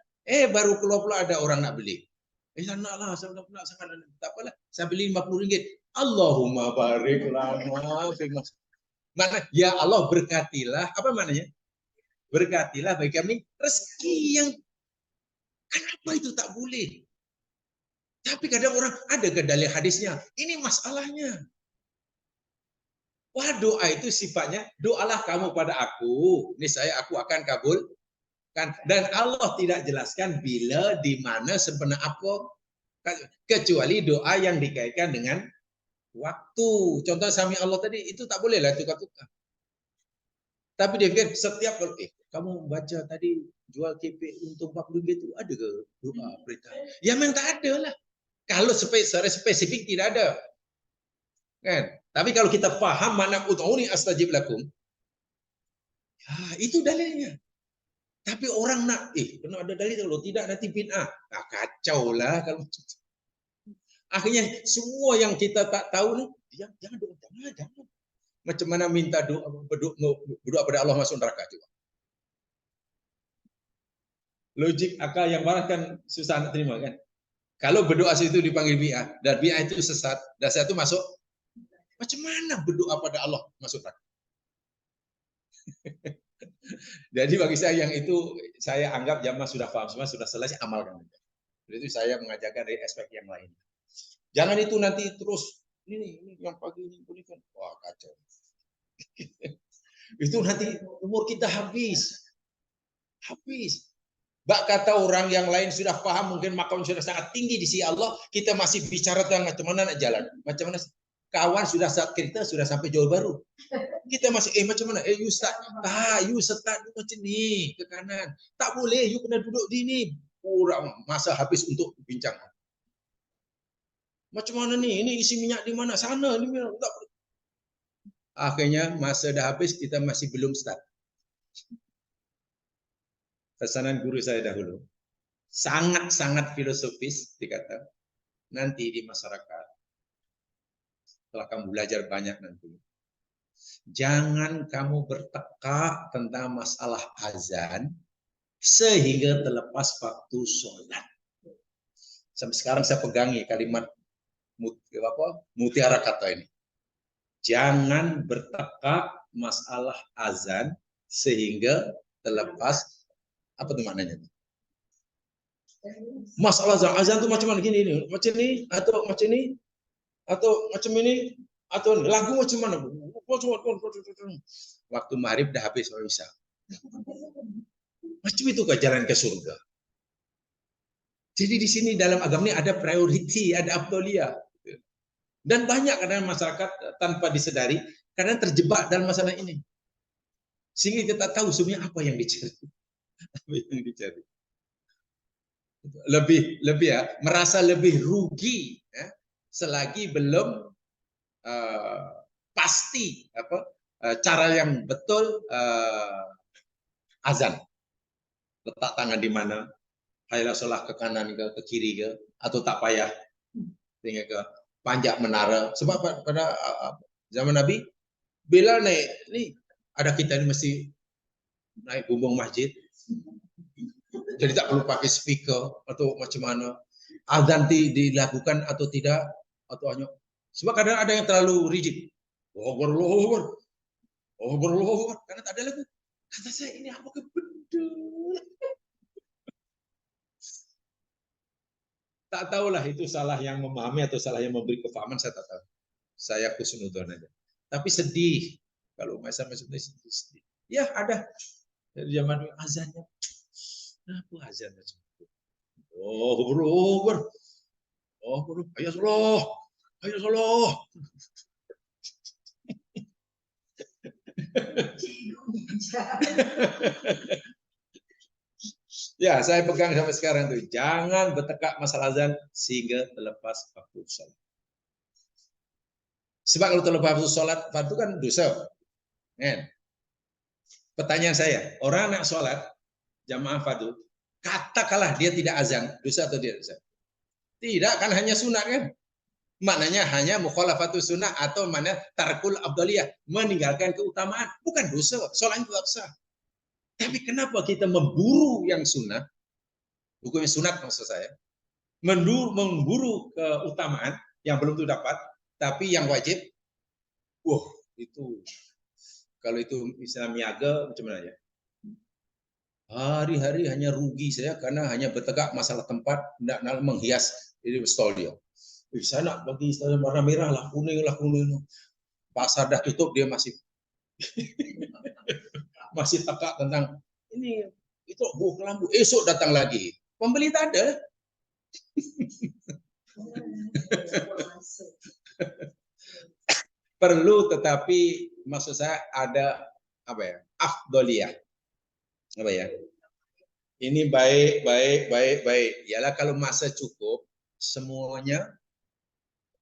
Baru keluar pula ada orang nak beli. Saya naklah, saya nak sangat tak apalah. Saya beli RM50. Allahumma barik lana. Mana ya Allah berkatilah. Apa maknanya? Berkatilah bagi kami rezeki yang kenapa itu tak boleh? Tapi kadang orang ada ke dalil hadisnya. Ini masalahnya. Wah, doa itu sifatnya doalah kamu pada aku, niscaya aku akan kabul. Dan Allah tidak jelaskan bila, di mana, sebenarnya apa, kecuali doa yang dikaitkan dengan waktu. Contoh sami Allah tadi itu tak boleh lah tukar-tukar. Tapi dia pikir setiap kalau kamu baca tadi jual KP untuk RM40 itu ada ke doa perintah? Ya memang tak ada lah. Kalau secara spesifik tidak ada. Kan? Tapi kalau kita paham makna ud'uni astajib lakum, ya itu dalilnya. Tapi orang nak, kena ada dalil kalau tidak nanti bid'ah. Nah, kacau lah kalau akhirnya semua yang kita tak tahu nih, jangan doa, jangan. Macam mana minta berdoa pada Allah masuk neraka coba. Logik akal yang waras kan susah nak terima kan. Kalau berdoa situ dipanggil bid'ah dan bid'ah itu sesat, dan saya itu masuk, macam mana berdoa pada Allah masuk neraka? Jadi bagi saya yang itu saya anggap jamaah sudah paham semua, sudah selesai, amalkan. Jadi itu saya mengajarkan dari aspek yang lain. Jangan itu nanti terus ini yang pagi ini kan, wah kacau. Itu nanti umur kita habis. Bak kata orang yang lain sudah paham, mungkin makam sudah sangat tinggi di sisi Allah, kita masih bicara tentang macam mana nak jalan, macam mana kawan sudah kita sudah sampai Johor Bahru. Kita masih macam mana? You start. You start macam ni ke kanan. Tak boleh, you kena duduk di ni. Kurang masa habis untuk bincang. Macam mana ni? Ini isi minyak di mana? Sana ni minyak. Tak boleh. Akhirnya masa dah habis, kita masih belum start. Pesanan guru saya dahulu sangat-sangat filosofis, dikata nanti di masyarakat setelah kamu belajar banyak nanti, jangan kamu bertekak tentang masalah azan sehingga terlepas waktu sholat. Sampai sekarang saya pegangi kalimat mutiara kata ini. Jangan bertekak masalah azan sehingga terlepas, apa itu maknanya? Masalah azan itu macam mana gini, macam ini atau macam ini atau macam ini atau lagu macam mana? Waktu maghrib dah habis bisa. Macam itu ke jalan ke surga. Jadi di sini dalam agama ini ada priority, ada afdoliyah. Dan banyak kadang masyarakat tanpa disedari kadang terjebak dalam masalah ini. Sehingga kita tak tahu sebenarnya apa yang dicari. Lebih ya, merasa lebih rugi ya, selagi belum pasti cara yang betul azan. Letak tangan di mana, hayla sholat ke kanan ke kiri ke, atau tak payah tinggal ke panjat menara. Sebab pada zaman Nabi bila naik ini ada kita ini mesti naik bumbung masjid. Jadi tak perlu pakai speaker atau macam mana. Azan dilakukan atau tidak, atau hanya sebab kadang ada yang terlalu rigid. Allahu Akbar, karena tak ada lagu. Kata saya ini apa ke betul? Tak tahulah itu salah yang memahami atau salah yang memberi kefahaman, saya tak tahu. Saya khusnudon aja. Tapi sedih kalau masa-masa itu sedih. Ya ada dari zaman azannya. Apa azan macam itu? Akbar. Hayya salah. Ya, saya pegang sampai sekarang tuh. Jangan bertekak masalah azan sehingga terlepas waktu sholat. Sebab kalau terlepas waktu sholat, fardu kan dosa. Pertanyaan saya, orang nak sholat jamaah fardu, katakanlah dia tidak azan, dosa atau tidak dosa? Tidak, kan hanya sunat kan? Maknanya hanya mukhalafatus sunnah atau mana tarkul afdaliyah, meninggalkan keutamaan, bukan dosa. Sholat itu tak sah. Tapi kenapa kita memburu yang sunnah? Hukumnya sunat maksud saya. Memburu keutamaan yang belum itu dapat, tapi yang wajib, itu kalau itu Islam niaga macam mana ya? Hari-hari hanya rugi saya karena hanya bertegak masalah tempat, tidak menghias ini stol dia. Saya nak bagi stol warna merah lah, kuning. Pasar dah tutup, dia masih masih tegak tentang ini itu kelambu. Esok datang lagi, pembeli tak ada. Perlu, tetapi maksud saya ada afdoliyah. Ini baik. Yalah kalau masa cukup semuanya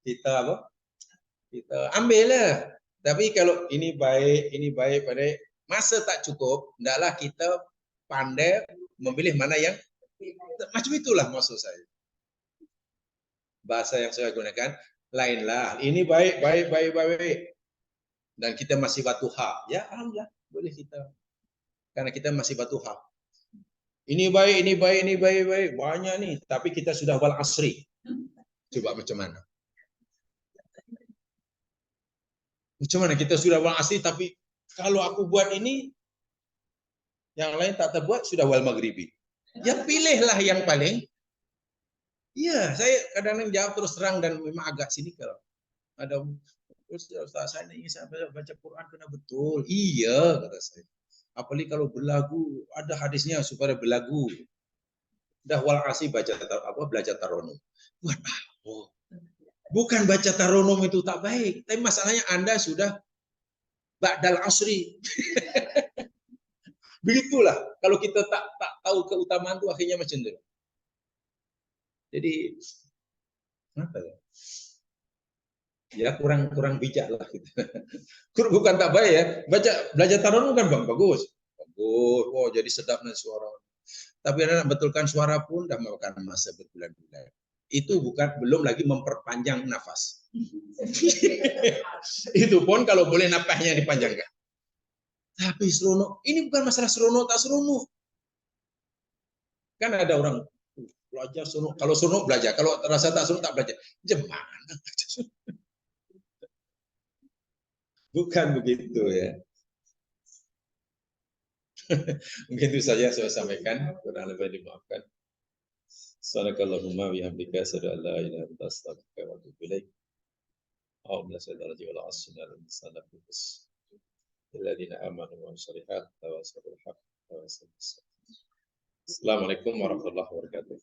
kita ambil lah. Tapi kalau ini baik, masa tak cukup, hendaklah kita pandai memilih mana yang macam itulah maksud saya. Bahasa yang saya gunakan lainlah. Ini baik. Dan kita masih batuha. Ya alhamdulillah boleh kita. Karena kita masih batuha. Ini baik. Banyak nih. Tapi kita sudah wal asri. Coba macam mana? Macam mana kita sudah wal asri tapi kalau aku buat ini yang lain tak terbuat sudah wal maghribi. Ya pilihlah yang paling. Iya, saya kadang-kadang jawab terus terang dan memang agak sinikal. Ada Ustaz, saya ingin saya baca Quran kena betul. Iya, kata saya. Apalagi kalau berlagu, ada hadisnya supaya berlagu. Dah wal asri belajar taronum. Buat apa? Bukan baca taronum itu tak baik, tapi masalahnya Anda sudah ba'dal asri. Begitulah. Kalau kita tak tahu keutamaan itu akhirnya macam itu. Jadi apa ya? Ya kurang bijak lah gitu. Bukan tak baik ya. Belajar taronum kan bang bagus. Oh jadi sedap nih suara. Tapi anak betulkan suara pun dah memakan masa berbulan-bulan. Itu belum lagi memperpanjang nafas. Itu pun kalau boleh nafasnya dipanjangkan. Tapi seronok, ini bukan masalah seronok tak seronok. Kan ada orang belajar seronok, kalau seronok belajar, kalau terasa tak seronok tak belajar. Gimana? Bukan begitu ya. Mungkin itu saja saya sampaikan, kurang lebih dimaafkan. Subhanakallahumma bihamdika asyhadu an la ilaha illa anta astaghfiruka wa atubu ilaik. Allahumma shalli ala sayyidina Alladzina amanu wa shalihat tawasaw bil haqq tawasaw bis sabr. Assalamualaikum warahmatullahi wabarakatuh.